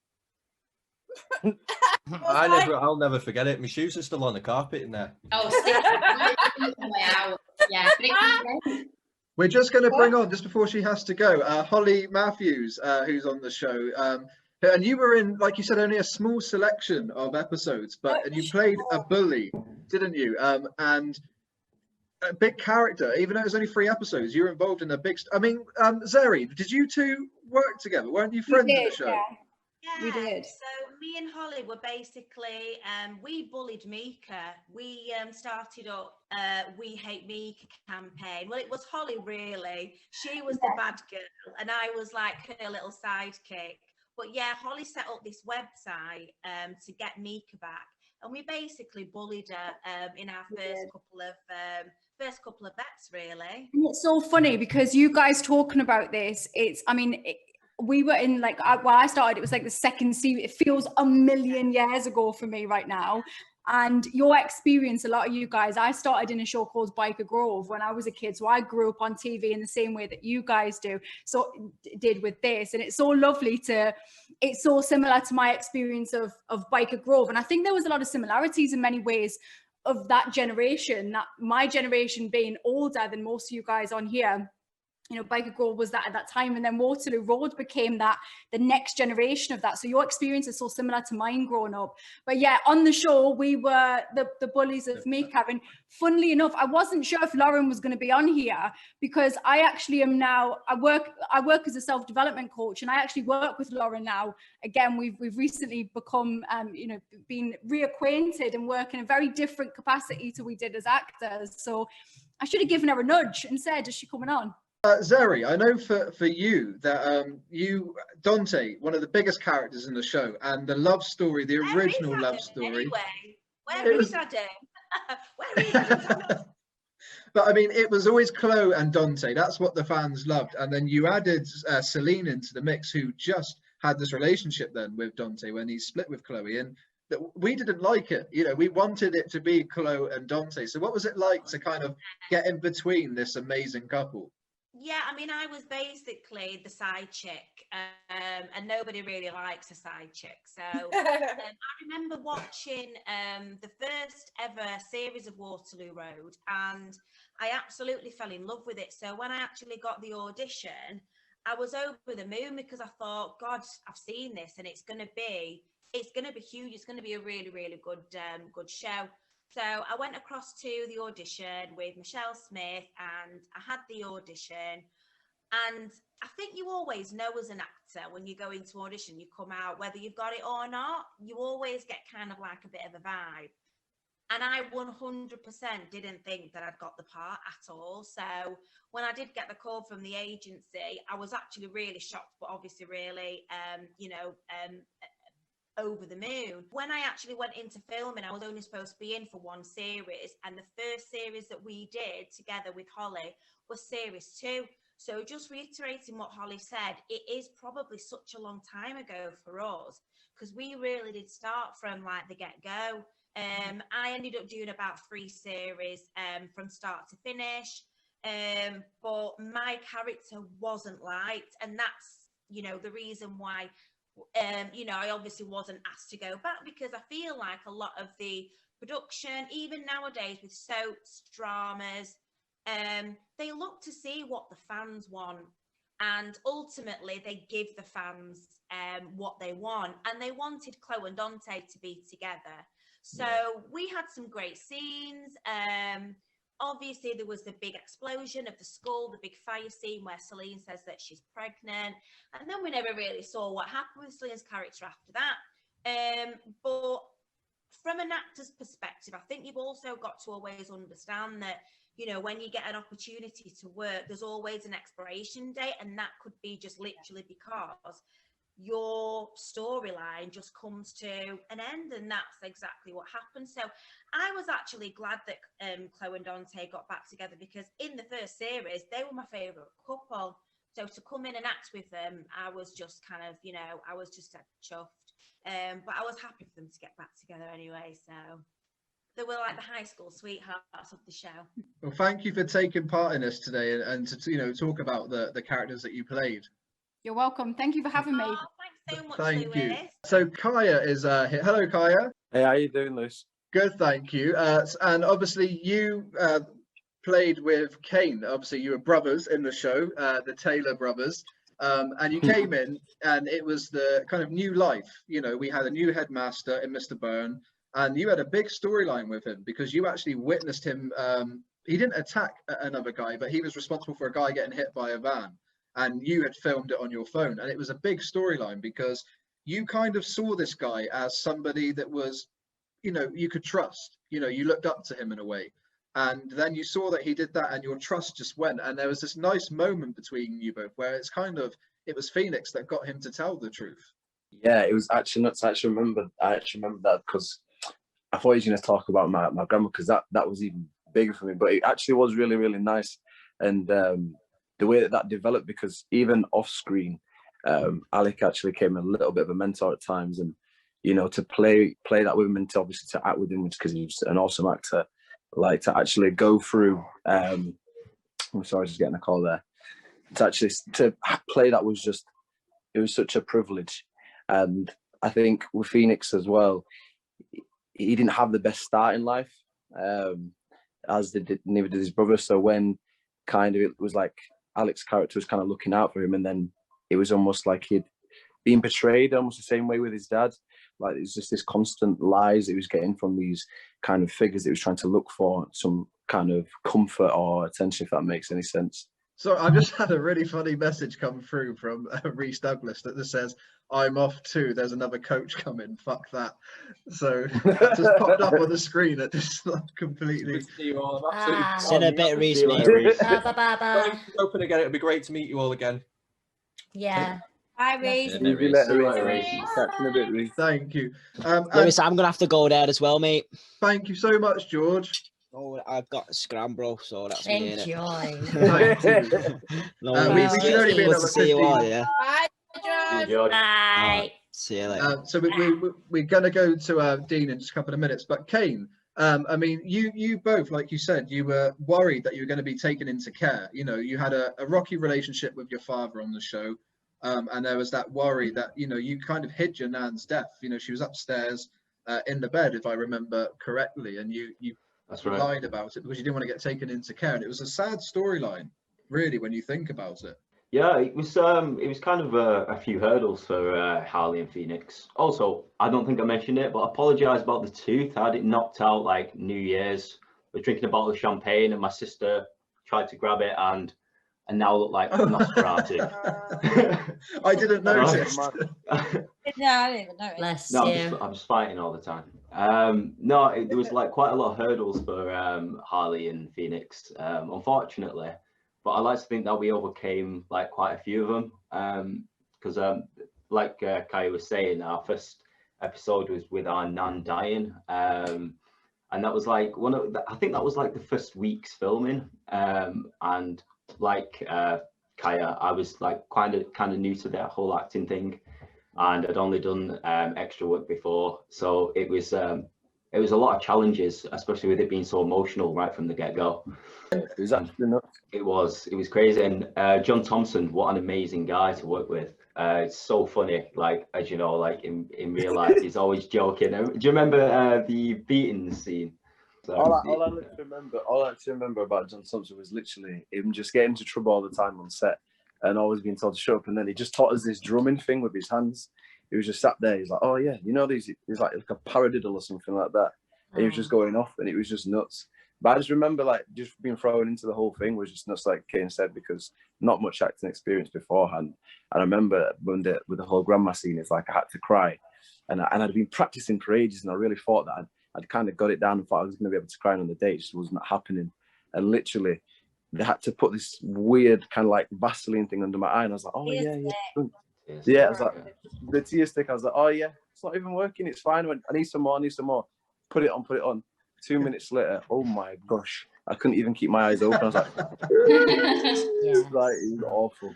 I'll never forget it. My shoes are still on the carpet in there. Oh, yeah. We're just going to bring on, just before she has to go, Holly Matthews, who's on the show. And you were in, like you said, only a small selection of episodes, and you played a bully, didn't you? And a big character, even though it was only 3 episodes, you were involved in a big... Zeri, did you 2 work together? Weren't you friends in the show? Yeah, we did. So me and Holly were basically, we bullied Mika. We started up We Hate Mika campaign. Well, it was Holly really. She was the bad girl and I was like her little sidekick. But yeah, Holly set up this website to get Mika back. And we basically bullied her in our first couple of bets, really. And it's so funny because you guys talking about this, we were in when I started, it was like the second season. It feels a million years ago for me right now. And your experience, a lot of you guys, I started in a show called Biker Grove when I was a kid. So I grew up on TV in the same way that you guys did with this. And it's so lovely it's so similar to my experience of Biker Grove. And I think there was a lot of similarities in many ways of that generation, that my generation being older than most of you guys on here. You know, Biker Grove was that at that time, and then Waterloo Road became the next generation of that. So your experience is so similar to mine growing up. But yeah, on the show, we were the bullies of Mika. And funnily enough, I wasn't sure if Lauren was going to be on here because I actually am now, I work as a self-development coach, and I actually work with Lauren now. Again, we've recently become, been reacquainted and work in a very different capacity to we did as actors. So I should have given her a nudge and said, is she coming on? Zeri, I know for you that Dante, one of the biggest characters in the show, and the love story, the original love story. Anyway, where is Adam? Where is Adam? But I mean, it was always Chloe and Dante. That's what the fans loved. And then you added Celine into the mix, who just had this relationship then with Dante when he split with Chloe. And that we didn't like it. We wanted it to be Chloe and Dante. So what was it like to kind of get in between this amazing couple? Yeah, I mean, I was basically the side chick, and nobody really likes a side chick. So I remember watching the first ever series of Waterloo Road, and I absolutely fell in love with it. So when I actually got the audition, I was over the moon because I thought, God, I've seen this, and it's going to be huge. It's going to be a really, really good show. So I went across to the audition with Michelle Smith, and I had the audition. And I think you always know as an actor when you go into audition, you come out, whether you've got it or not, you always get kind of like a bit of a vibe. And I 100% didn't think that I'd got the part at all. So when I did get the call from the agency, I was actually really shocked, but obviously really, over the moon. When I actually went into filming, I was only supposed to be in for one series, and the first series that we did together with Holly was series 2. So just reiterating what Holly said, it is probably such a long time ago for us, because we really did start from like the get-go. I ended up doing about 3 series from start to finish, but my character wasn't liked, and that's, you know, the reason why, you know, I obviously wasn't asked to go back, because I feel like a lot of the production, even nowadays with soaps, dramas, they look to see what the fans want, and ultimately they give the fans what they want, and they wanted Chloe and Dante to be together. So we had some great scenes. Obviously there was the big explosion of the skull, the big fire scene where Celine says that she's pregnant, and then we never really saw what happened with Celine's character after that. But from an actor's perspective, I think you've also got to always understand that, you know, when you get an opportunity to work, there's always an expiration date, and that could be just literally because your storyline just comes to an end, and that's exactly what happened. So I was actually glad that Chloe and Dante got back together, because in the first series they were my favorite couple. So to come in and act with them, I was just kind of, you know, I was just chuffed. But I was happy for them to get back together anyway. So they were like the high school sweethearts of the show. Well, thank you for taking part in this today, and to, you know, talk about the characters that you played. You're welcome. Thank you for having me. Thanks so much, Thank Lewis. you. So Kaya is here. Hello, Kaya. Hey, how you doing, Lewis? Good, thank you. And obviously you played with Kane. Obviously you were brothers in the show, the Taylor brothers. And you came in, and it was the kind of new life. You know, we had a new headmaster in Mr. Byrne, and you had a big storyline with him, because you actually witnessed him. He didn't attack another guy, but he was responsible for a guy getting hit by a van. And you had filmed it on your phone, and it was a big storyline, because you kind of saw this guy as somebody that was, you know, you could trust. You know, you looked up to him in a way, and then you saw that he did that, and your trust just went. And there was this nice moment between you both where it's kind of, it was Phoenix that got him to tell the truth. Yeah, it was actually nuts. I actually remember that, because I thought he was going to talk about my grandma, because that was even bigger for me. But it actually was really, really nice, and the way that developed, because even off screen, Alec actually came a little bit of a mentor at times, and, you know, to play that with him, and to obviously to act with him, because he was an awesome actor, like to actually go through, I'm sorry, just getting a call there, to play that was just, it was such a privilege. And I think with Phoenix as well, he didn't have the best start in life, as neither did his brother. So when kind of it was like Alec's character was kind of looking out for him, and then it was almost like he'd been betrayed almost the same way with his dad. Like it was just this constant lies that he was getting from these kind of figures that he was trying to look for some kind of comfort or attention, if that makes any sense. So I just had a really funny message come through from Reese Douglas that just says, "I'm off too. There's another coach coming. Fuck that." So that just popped up on the screen. It just like completely. See you all. In a bit, Reese, mate. Open again. It'll be great to meet you all again. Yeah. Hi, Reese. See you later, Reese. Catch you in a bit, Reese. Thank you. Lewis, I'm gonna have to go there as well, mate. Thank you so much, George. Oh, I've got a scram, bro, so that's me in it. Enjoy. No, we should only be good another to see you all, 15. yeah. Bye, George. Bye. See you later. So we're going to go to Dean in just a couple of minutes. But Kane, I mean, you both, like you said, you were worried that you were going to be taken into care. You know, you had a rocky relationship with your father on the show. And there was that worry that, you know, you kind of hid your nan's death. You know, she was upstairs in the bed, if I remember correctly. And you That's right. lied about it because you didn't want to get taken into care. And it was a sad storyline, really, when you think about it. Yeah, it was kind of a few hurdles for Harley and Phoenix. Also, I don't think I mentioned it, but I apologise about the tooth. I had it knocked out like New Year's. I was drinking a bottle of champagne and my sister tried to grab it and now I look like Nosferatu. I didn't notice. Yeah, I didn't even notice. No, I'm just fighting all the time. No, there was like quite a lot of hurdles for Harley and Phoenix, unfortunately. But I like to think that we overcame like quite a few of them. Because like Kaya was saying, our first episode was with our nan dying. And that was like I think that was like the first week's filming. And like Kaya, I was like kind of new to that whole acting thing, and I'd only done extra work before, so it was a lot of challenges, especially with it being so emotional right from the get-go. It was actually nuts. It was crazy. And John Thompson, what an amazing guy to work with. It's so funny, like, as you know, like in real life, he's always joking. Do you remember the beating scene? So, all I actually remember about John Thompson was literally him just getting into trouble all the time on set and always being told to shut up. And then he just taught us this drumming thing with his hands. He was just sat there. He's like, oh yeah, you know these. He's like a paradiddle or something like that. And he was just going off, and it was just nuts. But I just remember like just being thrown into the whole thing was just nuts, like Kane said, because not much acting experience beforehand. And I remember when with the whole grandma scene, it's like I had to cry, and I'd been practicing for ages, and I really thought that I'd kind of got it down and thought I was going to be able to cry on the day. It just wasn't happening. And literally, they had to put this weird kind of like Vaseline thing under my eye, and I was like, oh yeah. Yeah, I was like, the tear stick. I was like, oh yeah, it's not even working. It's fine. I need some more. Put it on. 2 minutes later, oh my gosh, I couldn't even keep my eyes open. I was like, it was awful.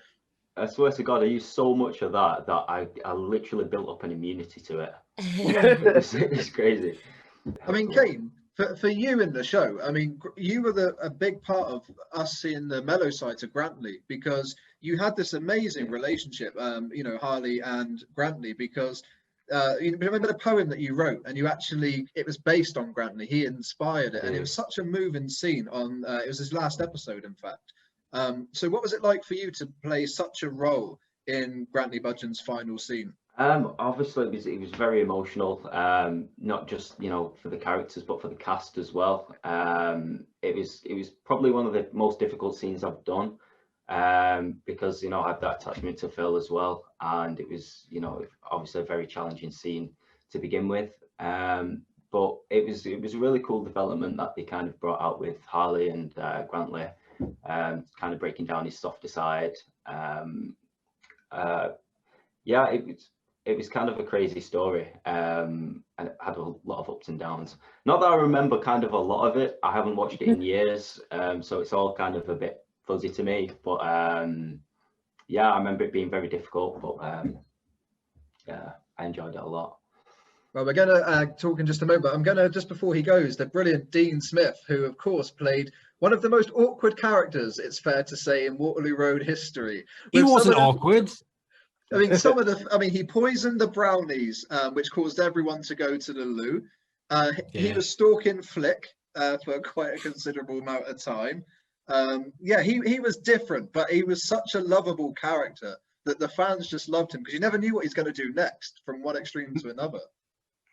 I swear to God, I used so much of that I literally built up an immunity to it. It's crazy. I mean, Kane, for you in the show, I mean, you were a big part of us seeing the mellow side to Grantley, because you had this amazing relationship, Harley and Grantley, because you remember the poem that you wrote, and it was based on Grantley. He inspired it, and it was such a moving scene on, it was his last episode, in fact. So what was it like for you to play such a role in Grantley Budgen's final scene? Obviously it was very emotional, not just for the characters but for the cast as well. It was probably one of the most difficult scenes I've done, because I had that attachment to Phil as well, and it was obviously a very challenging scene to begin with, but it was a really cool development that they kind of brought out with Harley and Grantley, kind of breaking down his softer side. It was kind of a crazy story, and it had a lot of ups and downs. Not that I remember kind of a lot of it. I haven't watched it in years, so it's all kind of a bit fuzzy to me. But I remember it being very difficult, but I enjoyed it a lot. Well, we're going to talk in just a moment. I'm going to, just before he goes, the brilliant Dean Smith, who of course played one of the most awkward characters, it's fair to say, in Waterloo Road history. He wasn't awkward. I mean, he poisoned the brownies, which caused everyone to go to the loo. He was stalking Flick for quite a considerable amount of time. He was different, but he was such a lovable character that the fans just loved him, because you never knew what he's going to do next from one extreme to another.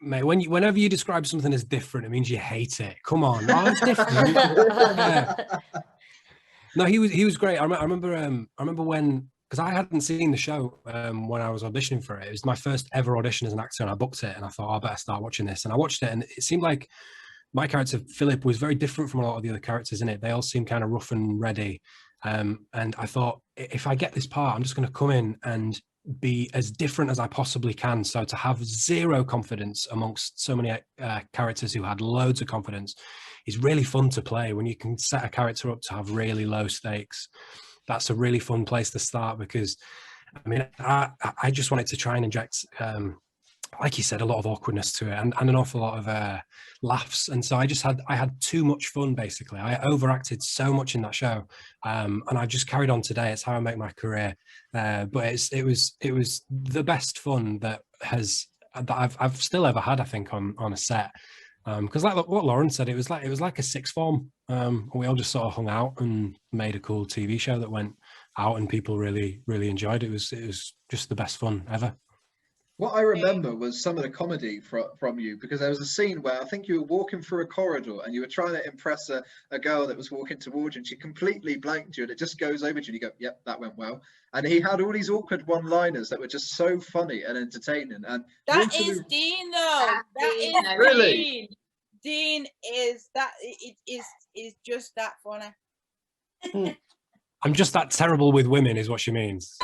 Mate, whenever you describe something as different, it means you hate it. Come on, it's different. Yeah. No, he was great. I remember when, because I hadn't seen the show when I was auditioning for it. It was my first ever audition as an actor, and I booked it, and I thought, I better start watching this. And I watched it, and it seemed like my character, Philip, was very different from a lot of the other characters in it. They all seemed kind of rough and ready. And I thought, if I get this part, I'm just going to come in and be as different as I possibly can. So to have zero confidence amongst so many characters who had loads of confidence is really fun to play. When you can set a character up to have really low stakes, that's a really fun place to start, because I mean, I just wanted to try and inject, like you said, a lot of awkwardness to it, and an awful lot of laughs. And so I had too much fun, basically. I overacted so much in that show, and I just carried on today. It's how I make my career. But it was the best fun that I've still ever had, I think, on a set. Because like what Lauren said, it was like a sixth form. We all just sort of hung out and made a cool TV show that went out, and people really, really enjoyed it. It was just the best fun ever. What I remember was some of the comedy from you, because there was a scene where I think you were walking through a corridor and you were trying to impress a girl that was walking towards you, and she completely blanked you, and it just goes over to you and you go, yep, that went well. And he had all these awkward one-liners that were just so funny and entertaining. And That Waterloo... is Dean, though. That is really Dean. Dean is that. It is just that funny. I'm just that terrible with women, is what she means.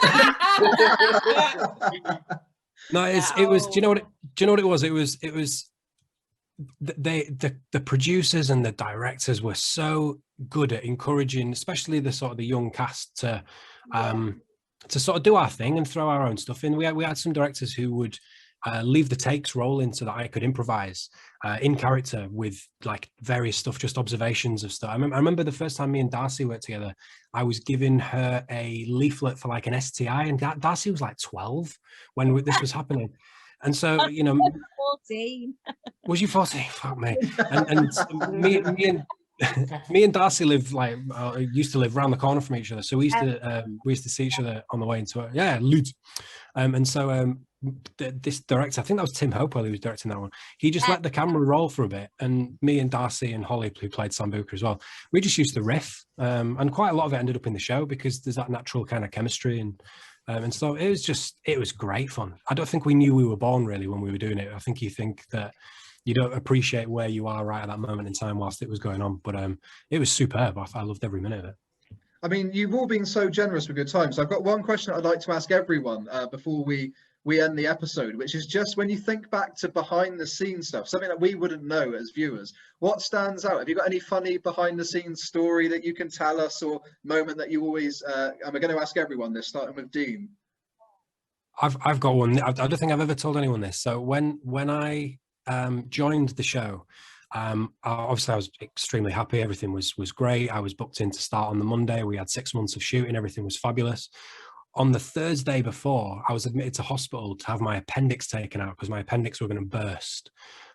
No, it was. Do you know what? Do you know what it was? It was. The producers and the directors were so good at encouraging, especially the sort of the young cast to sort of do our thing and throw our own stuff in. We had some directors who would leave the takes rolling so that I could improvise in character with like various stuff, just observations of stuff. I remember the first time me and Darcy worked together, I was giving her a leaflet for like an STI, and Darcy was like 12 when this was happening. And so, you know, 14. Was you 14? Fuck me. And me and Darcy live like used to live around the corner from each other, so we used to see each other on the way into it. Yeah, Leeds. And so this director, I think that was Tim Hopewell who was directing that one, he just let the camera roll for a bit, and me and Darcy and Holly, who played Sambuca as well, we just used to riff, and quite a lot of it ended up in the show because there's that natural kind of chemistry, and so it was great fun. I don't think we knew we were born really when we were doing it. I think you think that you don't appreciate where you are right at that moment in time whilst it was going on, but it was superb. I loved every minute of it. I mean, you've all been so generous with your time. So I've got one question I'd like to ask everyone before we end the episode, which is just when you think back to behind the scenes stuff, something that we wouldn't know as viewers, what stands out? Have you got any funny behind the scenes story that you can tell us, or moment that you always, and we're going to ask everyone this, starting with Dean. I've got one. I don't think I've ever told anyone this. So when I joined the show, obviously I was extremely happy. Everything was great. I was booked in to start on the Monday. We had 6 months of shooting. Everything was fabulous. On the Thursday before, I was admitted to hospital to have my appendix taken out because my appendix were going to burst.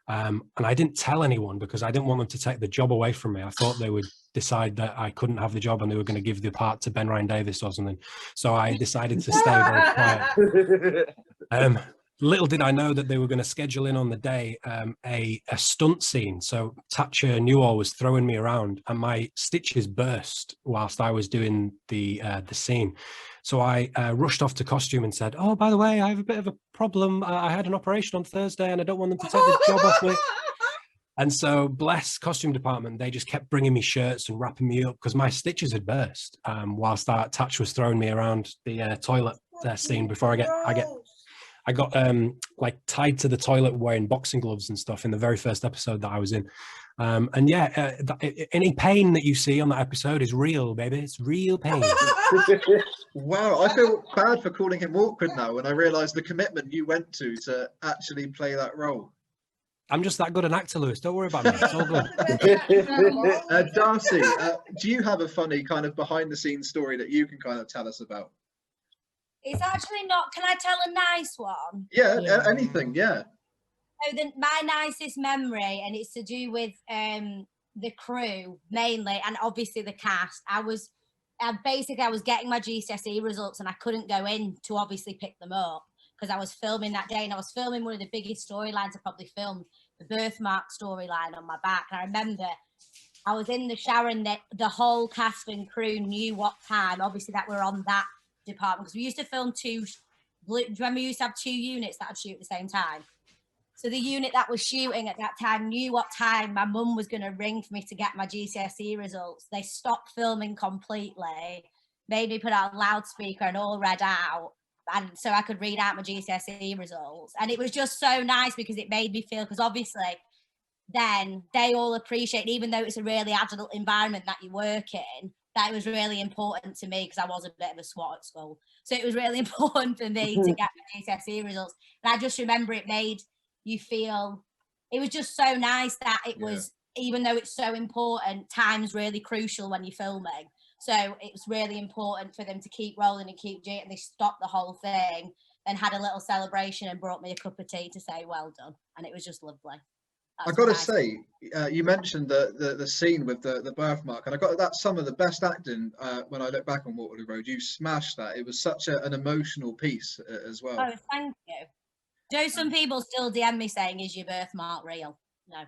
And I didn't tell anyone because I didn't want them to take the job away from me. I thought they would decide that I couldn't have the job and they were going to give the part to Ben Ryan Davis or something. So I decided to stay very quiet. Little did I know that they were going to schedule in on the day a stunt scene. So Thatcher Newall was throwing me around and my stitches burst whilst I was doing the scene. So I rushed off to costume and said, "Oh, by the way, I have a bit of a problem. I had an operation on Thursday and I don't want them to take the job off me." And so bless costume department, they just kept bringing me shirts and wrapping me up because my stitches had burst whilst Thatcher was throwing me around the toilet scene before I got like tied to the toilet wearing boxing gloves and stuff in the very first episode that I was in. And yeah, any pain that you see on that episode is real, baby. It's real pain. Wow, I feel bad for calling him awkward now when I realise the commitment you went to actually play that role. I'm just that good an actor, Lewis. Don't worry about me. It's all good. Darcy, do you have a funny kind of behind the scenes story that you can kind of tell us about? It's actually not. Can I tell a nice one? Yeah, anything, yeah. So my nicest memory, and it's to do with the crew mainly, and obviously the cast. I was getting my GCSE results, and I couldn't go in to obviously pick them up because I was filming that day, and I was filming one of the biggest storylines I probably filmed, the birthmark storyline on my back. And I remember I was in the shower, and the whole cast and crew knew what time, obviously, that we're on that department, because we used to film do you remember we used to have 2 units that would shoot at the same time? So the unit that was shooting at that time knew what time my mum was going to ring for me to get my GCSE results. They stopped filming completely, made me put out a loudspeaker and all read out, and so I could read out my GCSE results. And it was just so nice because it made me feel, because obviously then they all appreciate, even though it's a really adult environment that you work in, that it was really important to me because I was a bit of a swot at school. So it was really important for me to get my GCSE results. And I just remember it made you feel, it was just so nice that it was, even though it's so important, time's really crucial when you're filming. So it was really important for them to keep rolling and keep doing it. And they stopped the whole thing, then had a little celebration and brought me a cup of tea to say well done. And it was just lovely. I got to say, you mentioned the scene with the birthmark, and I got that's some of the best acting when I look back on Waterloo Road. You smashed that. It was such an emotional piece as well. Oh, thank you. Do some people still DM me saying, is your birthmark real? No.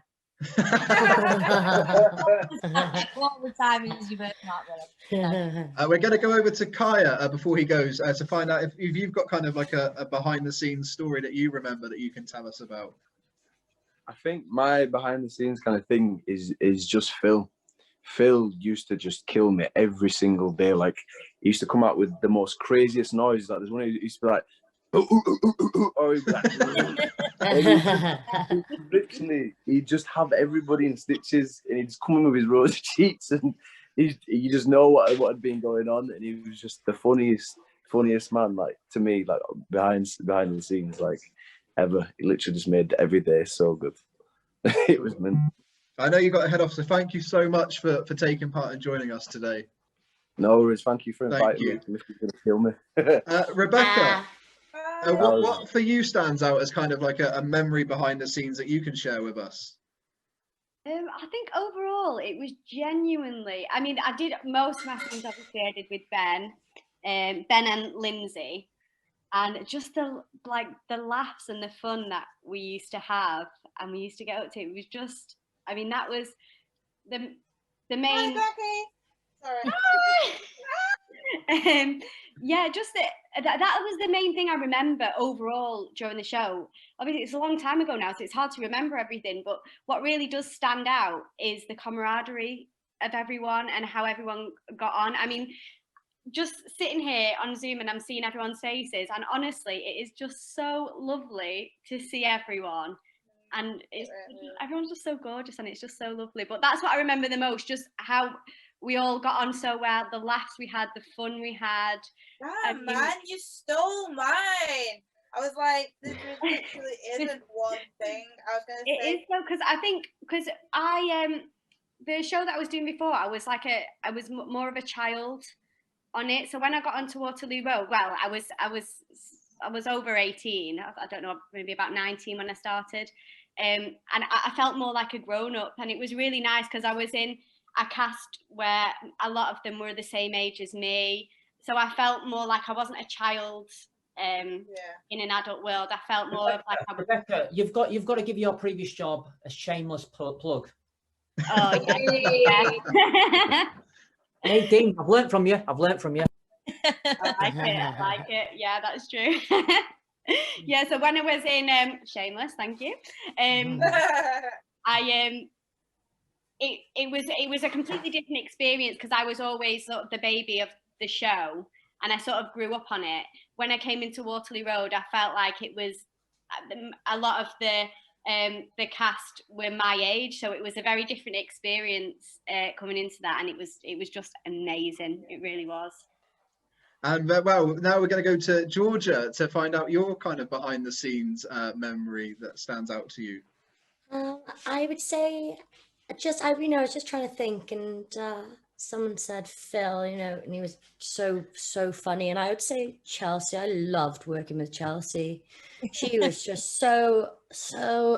All the time, is your birthmark real? No. We're going to go over to Kaya before he goes to find out if you've got kind of like a behind the scenes story that you remember that you can tell us about. I think my behind the scenes kind of thing is just Phil. Phil used to just kill me every single day. Like, he used to come out with the most craziest noises. Like, there's one he used to be like, ooh, ooh, ooh, ooh, ooh, or he'd be like, literally, he'd just have everybody in stitches, and he'd just come in with his rosy cheeks, and you just know what had been going on, and he was just the funniest man, like, to me, like, behind the scenes, like, ever. He literally just made every day so good. It was mint. I know you got to head off, so thank you so much for taking part and joining us today. No worries. Thank you for inviting me. You're going to kill me. Rebecca, what for you stands out as kind of like a memory behind the scenes that you can share with us? I think overall it was genuinely, I mean, I did most of my scenes, obviously I did with Ben and Lindsay, and just the laughs and the fun that we used to have and we used to get up to. It was just, I mean, that was the main. Sorry. Yeah, just that was the main thing I remember overall during the show. Obviously, it's a long time ago now, so it's hard to remember everything. But what really does stand out is the camaraderie of everyone and how everyone got on. I mean, just sitting here on Zoom and I'm seeing everyone's faces, and honestly, it is just so lovely to see everyone. And everyone's just so gorgeous, and it's just so lovely. But that's what I remember the most, just how we all got on so well, the laughs we had, the fun we had. Man, you stole mine. I was like, this literally isn't one thing I was going to say. It is though, because I think, I the show that I was doing before, I was more of a child on it. So when I got onto Waterloo Road, well, I was over 18. I don't know, maybe about 19 when I started. And I felt more like a grown-up, and it was really nice because I was in a cast where a lot of them were the same age as me, so I felt more like I wasn't a child in an adult world. I felt more of like Rebecca, you've got to give your previous job a shameless plug. Oh yeah. Hey Dean, I've learnt from you. I like it. Yeah, that's true. Yeah, so when I was in Shameless, thank you. It was a completely different experience because I was always sort of the baby of the show, and I sort of grew up on it. When I came into Waterloo Road, I felt like it was a lot of the cast were my age, so it was a very different experience coming into that, and it was just amazing. It really was. And well, now we're going to go to Georgia to find out your kind of behind the scenes memory that stands out to you. I would say, I was just trying to think, and someone said Phil, and he was so funny, and I would say Chelsee. I loved working with Chelsee. She was just so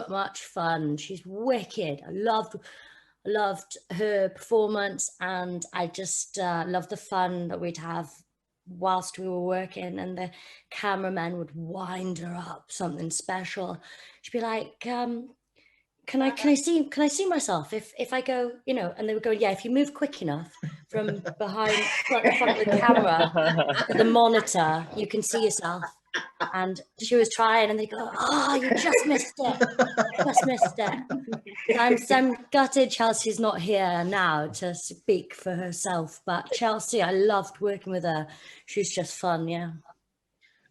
much fun. She's wicked. I loved her performance, and I just loved the fun that we'd have whilst we were working, and the cameraman would wind her up something special. She'd be like, can I see myself if I go, and they would go, yeah, if you move quick enough from behind in front of the camera to the monitor, you can see yourself. And she was trying, and they go, oh, you just missed it. I'm gutted Chelsea's not here now to speak for herself, but Chelsee, I loved working with her. She's just fun, yeah.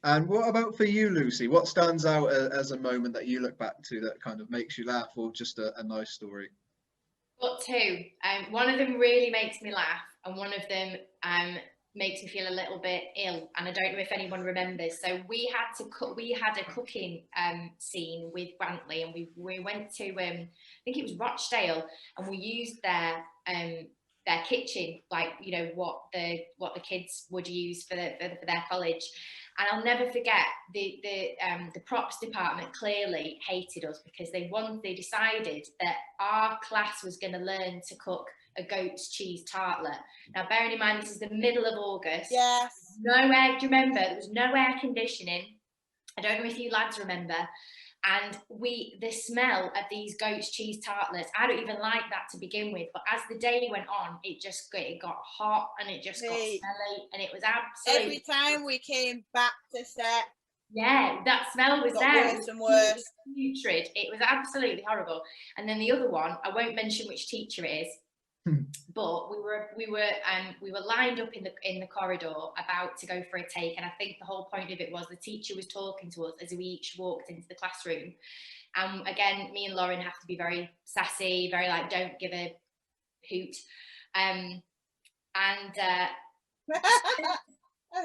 And what about for you, Lucy? What stands out as a moment that you look back to that kind of makes you laugh, or just a nice story? Got two. One of them really makes me laugh, and one of them makes me feel a little bit ill, and I don't know if anyone remembers. So we had a cooking scene with Brantley, and we went to I think it was Rochdale, and we used their kitchen, like what the kids would use for their college. And I'll never forget the props department clearly hated us because they decided that our class was going to learn to cook a goat's cheese tartlet. Now, bearing in mind, this is the middle of August. Yes. Do you remember? There was no air conditioning. I don't know if you lads remember. And the smell of these goat's cheese tartlets, I don't even like that to begin with, but as the day went on, it got hot and it just got smelly, and it was absolutely... Every time we came back to set, yeah, that smell was got there. worse and worse. Putrid. It was absolutely horrible. And then the other one, I won't mention which teacher it is, but we were lined up in the corridor about to go for a take, and I think the whole point of it was the teacher was talking to us as we each walked into the classroom. And again, me and Lauren have to be very sassy, very like don't give a hoot.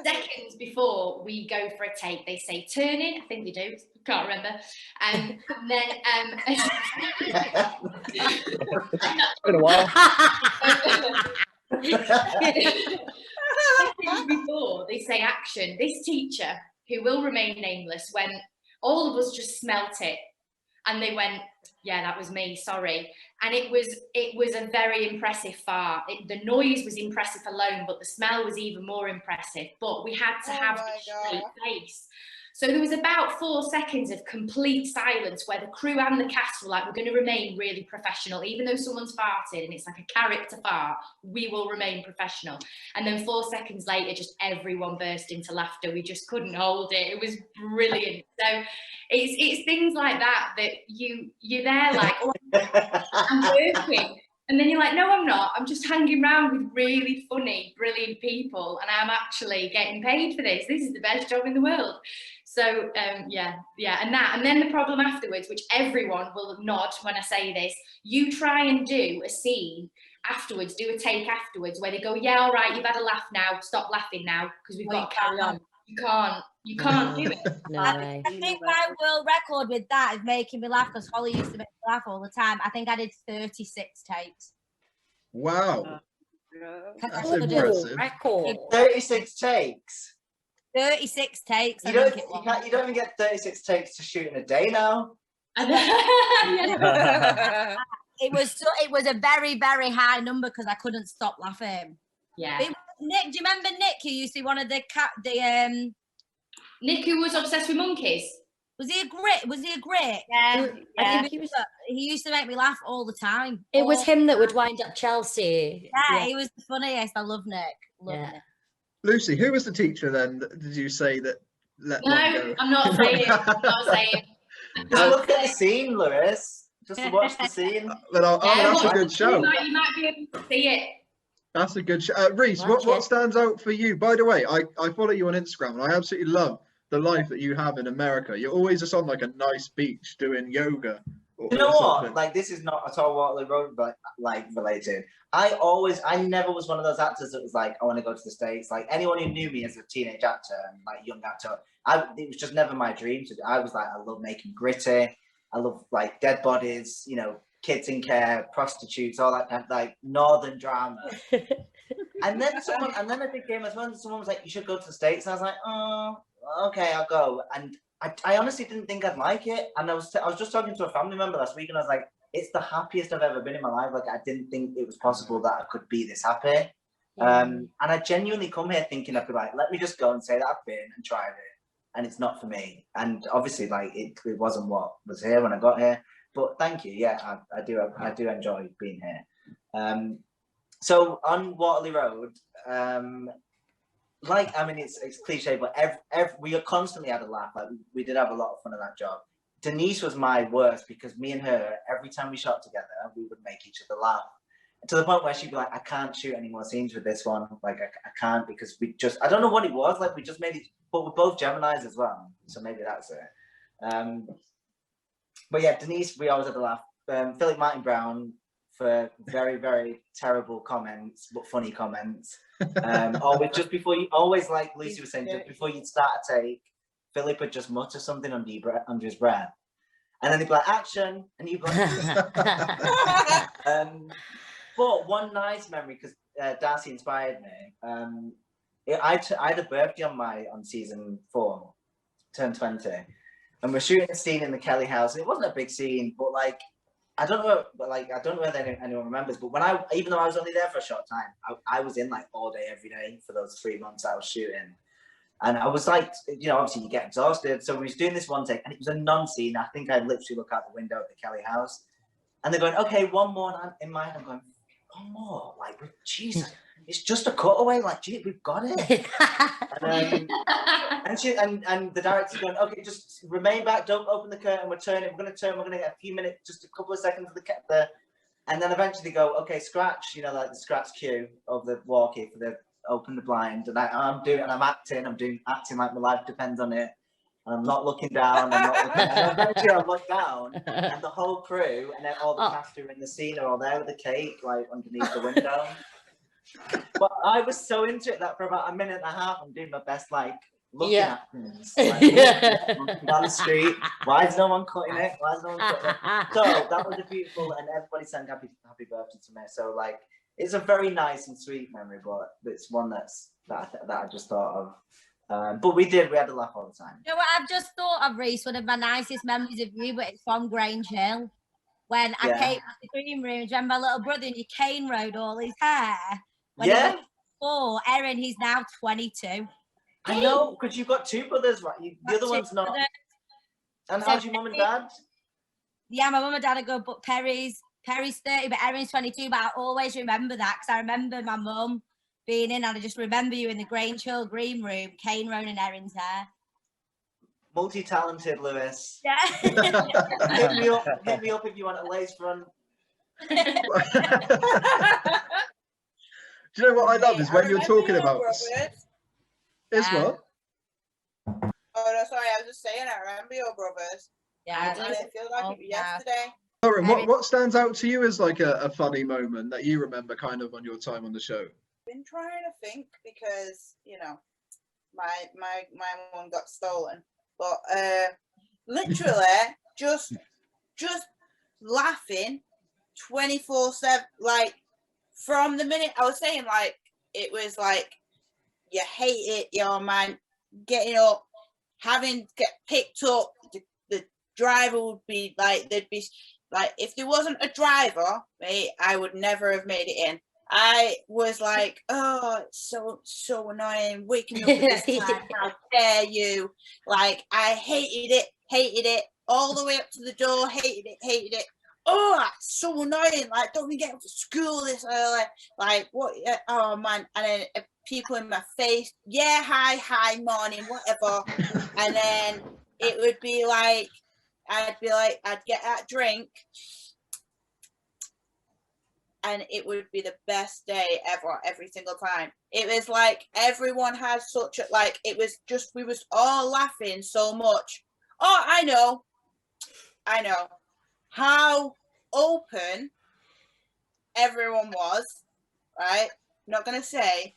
Seconds before we go for a take, they say turn in. I think they do. Can't remember. And then been a while. Seconds before they say action, this teacher, who will remain nameless, when all of us just smelt it, and they went, yeah, that was me, sorry. And it was a very impressive fart. The noise was impressive alone, but the smell was even more impressive. But we had to have this straight face. So there was about 4 seconds of complete silence where the crew and the cast were like, we're going to remain really professional. Even though someone's farted and it's like a character fart, we will remain professional. And then 4 seconds later, just everyone burst into laughter. We just couldn't hold it. It was brilliant. So it's things like that you're there like, oh, I'm working. And then you're like, no, I'm not. I'm just hanging around with really funny, brilliant people, and I'm actually getting paid for this. This is the best job in the world. So yeah. And then the problem afterwards, which everyone will nod when I say this, you try and do a scene afterwards, do a take afterwards where they go, yeah, all right, you've had a laugh now, stop laughing now, because we've got to carry on. You can't do it. No way. I think my world record with that is making me laugh, because Holly used to make me laugh all the time. I think I did 36 takes. Wow. That's impressive. Record. 36 takes. 36 takes. You don't even get 36 takes to shoot in a day now. It was a very, very high number because I couldn't stop laughing. Yeah. Nick, do you remember Nick who used to be one of the Nick who was obsessed with monkeys? Was he a great? Yeah. I think he used to make me laugh all the time. It was him that would wind up Chelsea. Yeah, he was the funniest. I love Nick. Nick. Lucy, who was the teacher then? Did you say that? No, I'm not saying it. I'm not saying it. Just look at the scene, Lewis. Just watch the scene. That's a good show. You might be able to see it. That's a good show. Reese, what stands out for you? By the way, I follow you on Instagram, and I absolutely love the life that you have in America. You're always just on like a nice beach doing yoga. You know what? Like, this is not at all Waterloo Road like related. I never was one of those actors that was like, I want to go to the States. Like, anyone who knew me as a teenage actor and like young actor, it was just never my dream to do. I was like, I love making gritty. I love like dead bodies, you know, kids in care, prostitutes, all that kind of like northern drama. and then I think Game of Thrones, someone was like, you should go to the States. And I was like, oh, okay, I'll go. And I honestly didn't think I'd like it. And I was just talking to a family member last week, and I was like, it's the happiest I've ever been in my life. Like, I didn't think it was possible that I could be this happy. And I genuinely come here thinking I'd be like, let me just go and say that I've been and tried it, and it's not for me. And obviously, like, it wasn't what was here when I got here. But thank you. Yeah, I do enjoy being here. So on Waterloo Road, like, I mean, it's cliche, but we constantly had a laugh. Like, we did have a lot of fun at that job. Janeece was my worst, because me and her, every time we shot together, we would make each other laugh. To the point where she'd be like, I can't shoot any more scenes with this one. Like, I can't, because I don't know what it was. Like, we just made it, but we're both Geminis as well. So maybe that's it. But yeah, Janeece, we always had a laugh. Philip Martin Brown, for very, very terrible comments, but funny comments. Always like Lucy was saying, just before you'd start a take, Philip would just mutter something under his breath. And then he'd be like, action, and you'd be like, but one nice memory, because Darcy inspired me. I had a birthday on season 4, turned 20, and we're shooting a scene in the Kelly house. It wasn't a big scene, but like, I don't know whether anyone remembers, but even though I was only there for a short time, I was in like all day, every day for those 3 months I was shooting. And I was like, you know, obviously you get exhausted. So we was doing this one take, and it was a non-scene. I think I literally look out the window at the Kelly house, and they're going, okay, one more. And in my head, I'm going, one more? Like, jeez, it's just a cutaway. Like, gee, we've got it. and the director's going, okay, just remain back. Don't open the curtain. We're turning. We're going to turn. We're going to get a few minutes, just a couple of seconds of the and then eventually they go, okay, scratch. You know, like the scratch cue of the walkie for the open the blind. And I'm acting like my life depends on it. And I'm not looking down. I'm not looking. And eventually I look down, and the whole crew and then all the cast who are in the scene are all there with the cake, like underneath the window. But I was so into it that for about a minute and a half, I'm doing my best, like looking at things, like, looking down the street. Why is no one cutting it? Why is no one cutting it? So that was a beautiful, and everybody sang happy birthday to me. So like, it's a very nice and sweet memory, but it's one that I just thought of. But we had a laugh all the time. You know what I've just thought of, Reese? One of my nicest memories of you, but it's from Grange Hill. When I came to the green room, do you remember my little brother and you cane rode all his hair? When he was 4, Erin, he's now 22. I know, because you've got 2 brothers, right? The other one's not. And how's your mum and dad? Yeah, my mum and dad are good, but Perry's 30, but Erin's 22. But I always remember that because I remember my mum being in, and I just remember you in the Grange Hill green room, cane rolling Erin's hair. Multi-talented, Lewis. Yeah. Hit me up if you want a lace front. Do you know what I love is when you're talking about is what? Oh no, sorry, I was just saying I remember your brothers. Yeah, and it feels like it was yesterday. Lauren, what stands out to you as like a funny moment that you remember kind of on your time on the show? Been trying to think because, you know, my one got stolen. But literally just laughing 24/7, like from the minute I was saying, like it was like you hate it, your man getting up, having to get picked up. The driver would be like, they'd be like, if there wasn't a driver, mate, I would never have made it in. I was like, oh, it's so annoying waking up at this time. How dare you? Like, I hated it all the way up to the door. Hated it. Oh, it's so annoying. Like, don't even get up to school this early. Like, what? Oh man! And then people in my face. Yeah, hi, morning, whatever. And then it would be like, I'd get that drink. And it would be the best day ever, every single time. It was like everyone has such a, like, it was just, we was all laughing so much. Oh, I know. How open everyone was, right? I'm not going to say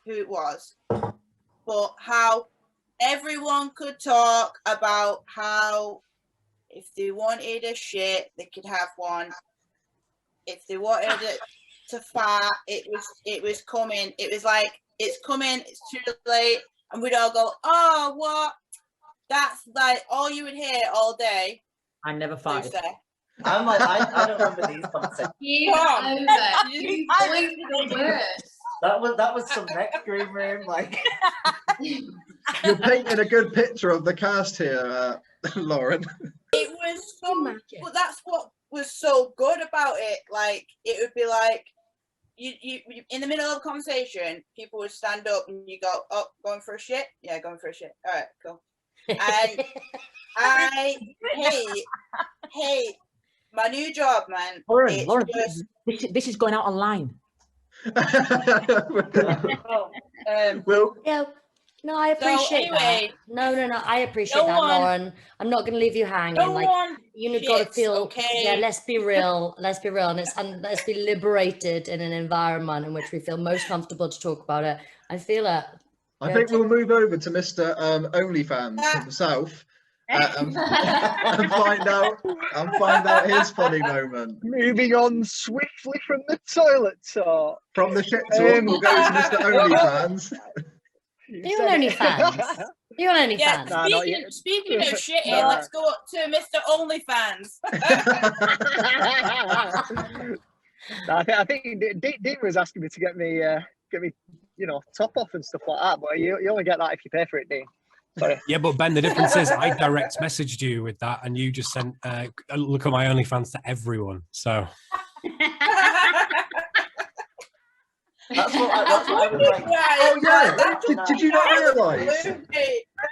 who it was, but how everyone could talk about how if they wanted a shit, they could have one. If they wanted it to fart, it was coming. It was like, it's coming, it's too late. And we'd all go, oh, what? That's like all you would hear all day. I never farted. I'm like, I don't remember these conversations. You boys are the worst. That was some next green room, like. You're painting a good picture of the cast here, Lauren. It was so much, but that's what was so good about it. Like, it would be like you in the middle of a conversation, people would stand up and you go, oh, going for a shit? Yeah, going for a shit. All right, cool. And I hate my new job, man. Lauren, this is going out online. No, I appreciate that. No, I appreciate that, Lauren. I'm not going to leave you hanging. You've got to feel. Okay. Yeah, let's be real. Let's be real, and let's be liberated in an environment in which we feel most comfortable to talk about it. I feel it. I think we'll move over to Mr. OnlyFans from the south and find out his funny moment. Moving on swiftly from the toilet talk. From the shit talk, we'll go to Mr. OnlyFans. You on OnlyFans? You on OnlyFans? Yeah, speaking of shit, let's go up to Mr. OnlyFans. I think Dean was asking me to get me top off and stuff like that. But you only get that if you pay for it, Dean. Sorry. Yeah, but Ben, the difference is I direct messaged you with that, and you just sent look at my OnlyFans to everyone. So That's what I was like. Oh yeah, did you not realise?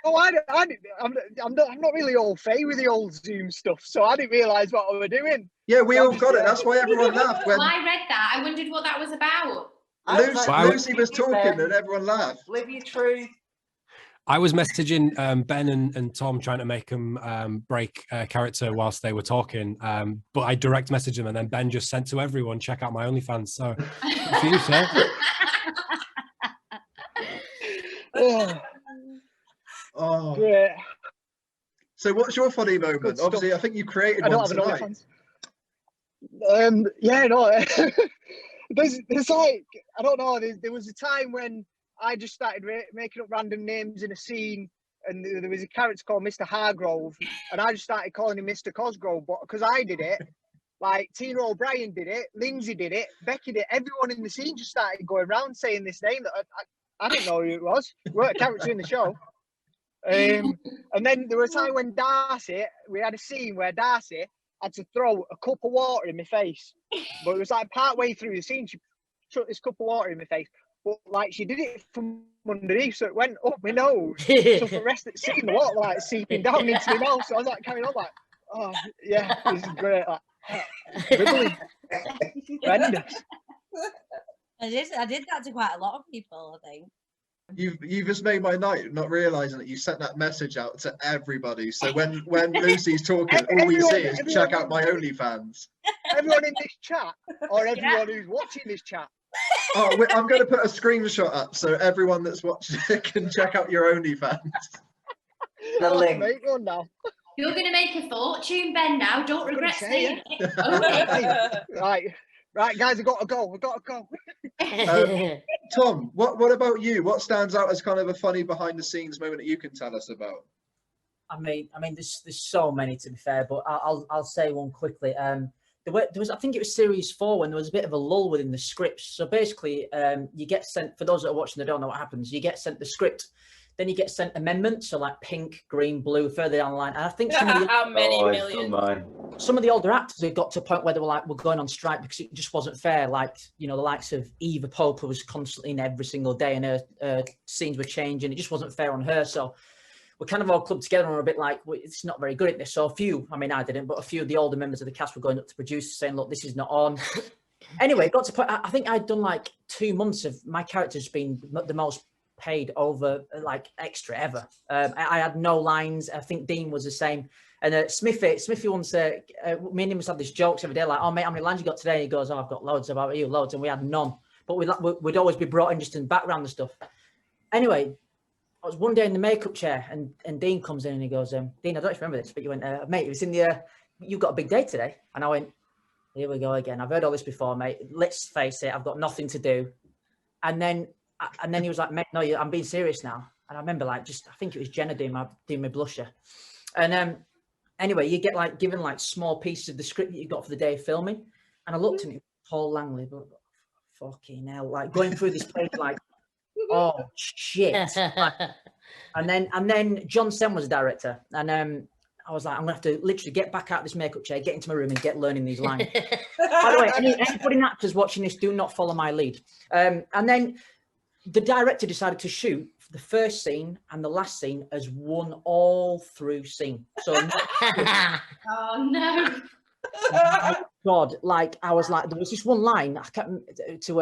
Oh, I'm not really all fay with the old Zoom stuff, so I didn't realise what we were doing. Yeah, we all got it. That's why everyone laughed when Well, I read that. I wondered what that was about. Lucy was talking and everyone laughed. Live your truth. I was messaging Ben and Tom trying to make them break character whilst they were talking, but I direct messaged them, and then Ben just sent to everyone, check out my OnlyFans. So, for you, sir. Oh. Great. So, what's your funny moment? Obviously, I think you created one tonight. Yeah, no. there's like, I don't know. There was a time when I just started making up random names in a scene, and there was a character called Mr. Hargrove, and I just started calling him Mr. Cosgrove, but because I did it, like Tina O'Brien did it, Lindsay did it, Becky did it, everyone in the scene just started going around saying this name that I didn't know who it was. We weren't a character in the show. And then there was a time when we had a scene where Darcy had to throw a cup of water in my face, but it was like part way through the scene, she took this cup of water in my face. But like she did it from underneath, so it went up my nose. So for the rest of the scene, the water like seeping down into my mouth. So I was like carrying on like, oh yeah, this is great. Like, wibbly. Horrendous. I did that to quite a lot of people, I think. You've just made my night, not realising that you sent that message out to everybody. So when Lucy's talking, all we see is check out my OnlyFans. Everyone in this chat, or everyone who's watching this chat. Oh, I'm going to put a screenshot up so everyone that's watching it can check out your OnlyFans. The link. Make one now. You're going to make a fortune, Ben, now. Don't regret saying it. Right, guys, I've got to go. Tom, what about you? What stands out as kind of a funny behind the scenes moment that you can tell us about? I mean, there's so many, to be fair, but I'll say one quickly. There was, I think it was series 4, when there was a bit of a lull within the scripts. So basically, you get sent, for those that are watching that don't know what happens, you get sent the script, then you get sent amendments, so like pink, green, blue, further down the line. And I think some of the, how many million? Some of the older actors had got to a point where they were like, we're going on strike because it just wasn't fair. Like, the likes of Eva Pope, who was constantly in every single day, and her scenes were changing. It just wasn't fair on her. So we kind of all clubbed together and were a bit like, well, it's not very good at this. So a few, I mean, I didn't, but a few of the older members of the cast were going up to producers saying, look, this is not on. Anyway, it got to point, I think I'd done like 2 months of my character's been the most paid over like extra ever. I had no lines. I think Dean was the same. And Smithy once, me and him had these jokes every day, like, oh mate, how many lines you got today? And he goes, oh, I've got loads. About you? Loads. And we had none. But we'd always be brought in just in background and stuff. Anyway, I was one day in the makeup chair, and Dean comes in and he goes, Dean, I don't know if you remember this, but you went, mate, it was in the, you've got a big day today. And I went, here we go again. I've heard all this before, mate. Let's face it, I've got nothing to do. And then he was like, mate, no, I'm being serious now. And I remember I think it was Jenna doing my blusher. And anyway, you get like given like small pieces of the script that you got for the day of filming. And I looked at it, Paul Langley, but fucking hell, like going through this page like, oh shit. and then John Sen was a director, and I was like, I'm gonna have to literally get back out of this makeup chair, get into my room and get learning these lines. By the way, anybody actors watching this, do not follow my lead. And then the director decided to shoot the first scene and the last scene as one all through scene. So oh no. Oh, God, like I was like, there was this one line I kept to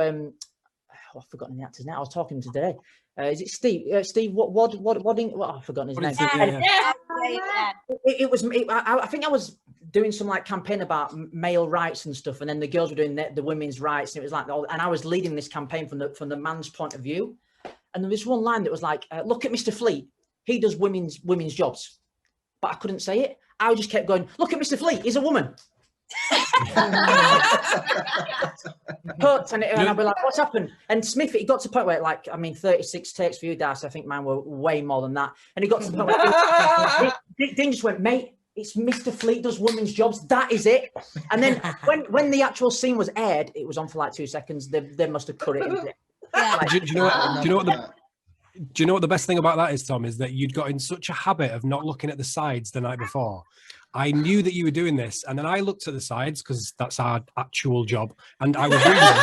I've forgotten the actor's name. I was talking to him today. Is it Steve? Steve Wadding? Well, I've forgotten his name. It was. I think I was doing some like campaign about male rights and stuff, and then the girls were doing the women's rights, and it was like, and I was leading this campaign from the man's point of view. And there was one line that was like, "Look at Mr. Fleet. He does women's jobs," but I couldn't say it. I just kept going, "Look at Mr. Fleet. He's a woman." Cut, and I'd be like, what's happened? And Smith, it got to the point where, like, I mean, 36 takes for you, Darcy. I think mine were way more than that. And he got to the point where Dean just went, mate, it's Mr. Fleet does women's jobs. That is it. And then when the actual scene was aired, it was on for like 2 seconds. They must have cut it. Do you know what the best thing about that is, Tom? Is that you'd got in such a habit of not looking at the sides the night before. I knew that you were doing this, and then I looked at the sides because that's our actual job, and I was reading them.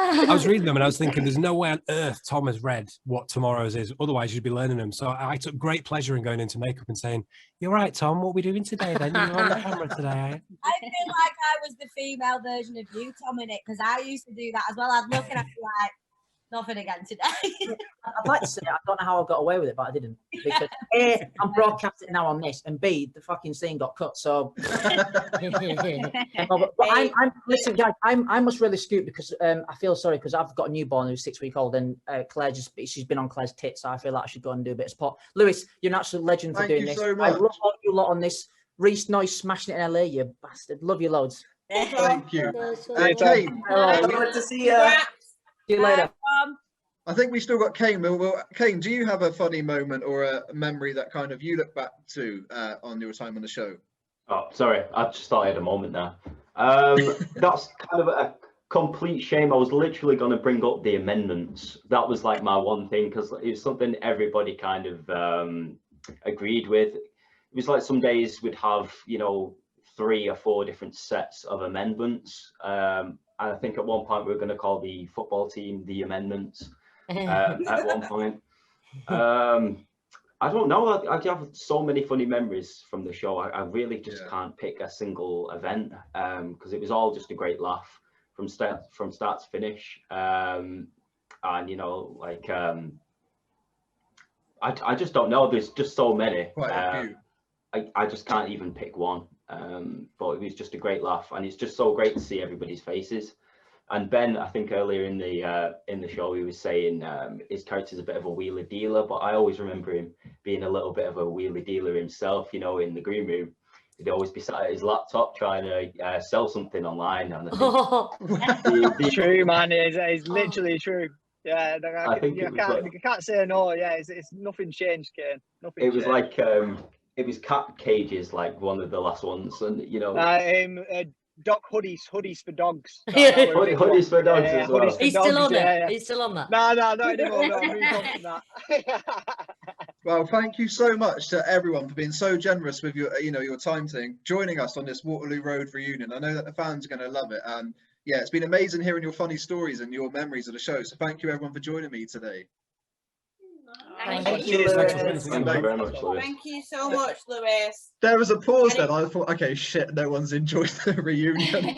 I was reading them, and I was thinking, "There's no way on earth Tom has read what tomorrow's is. Otherwise, you'd be learning them." So I took great pleasure in going into makeup and saying, "You're right, Tom. What are we doing today? Then you're on the camera today." I feel like I was the female version of you, Tom, in it, because I used to do that as well. I'd look and I'd be like, nothing again today. I'd like to say I don't know how I got away with it, but I didn't. Because A, I'm broadcasting now on this, and B, the fucking scene got cut. So, listen, guys, I must really scoot because I feel sorry because I've got a newborn who's 6 weeks old, and Claire she's been on Claire's tits, so I feel like I should go and do a bit of support. Lewis, you're an absolute legend for doing this. So I love all you lot on this. Reese Noise smashing it in LA, you bastard. Love you loads. Thank you. Kane, good to see you. See you later. I think we still got Kane. Well, Kane, do you have a funny moment or a memory that kind of you look back to on your time on the show? Oh, sorry, I just thought I had a moment there. That's kind of a complete shame. I was literally going to bring up the amendments. That was like my one thing because it was something everybody kind of agreed with. It was like some days we'd have, 3 or 4 different sets of amendments. I think at one point we were going to call the football team the amendments at one point. I don't know. I have so many funny memories from the show. I really just can't pick a single event because it was all just a great laugh from start to finish. And I just don't know. There's just so many. Quite a few. I just can't even pick one. But it was just a great laugh, and it's just so great to see everybody's faces. And Ben, I think earlier in the show, he was saying his character's a bit of a wheeler dealer, but I always remember him being a little bit of a wheeler dealer himself. In the green room, he'd always be sat at his laptop trying to sell something online. And It's true, man. It's literally true. Yeah, you can't say no. Yeah, it's nothing changed, Kane. Nothing. It was like it was cat cages, like one of the last ones, and dog hoodies for dogs. Hoodies for dogs as well. He's still on it. He's still on that. No, not anymore. No, moved on from that. Well, thank you so much to everyone for being so generous with your time today, joining us on this Waterloo Road reunion. I know that the fans are going to love it. Yeah, it's been amazing hearing your funny stories and your memories of the show. So thank you everyone for joining me today. Thank you very much, Lewis. Thank you so much, Lewis. There was a pause then. I thought, okay, shit, no one's enjoyed the reunion.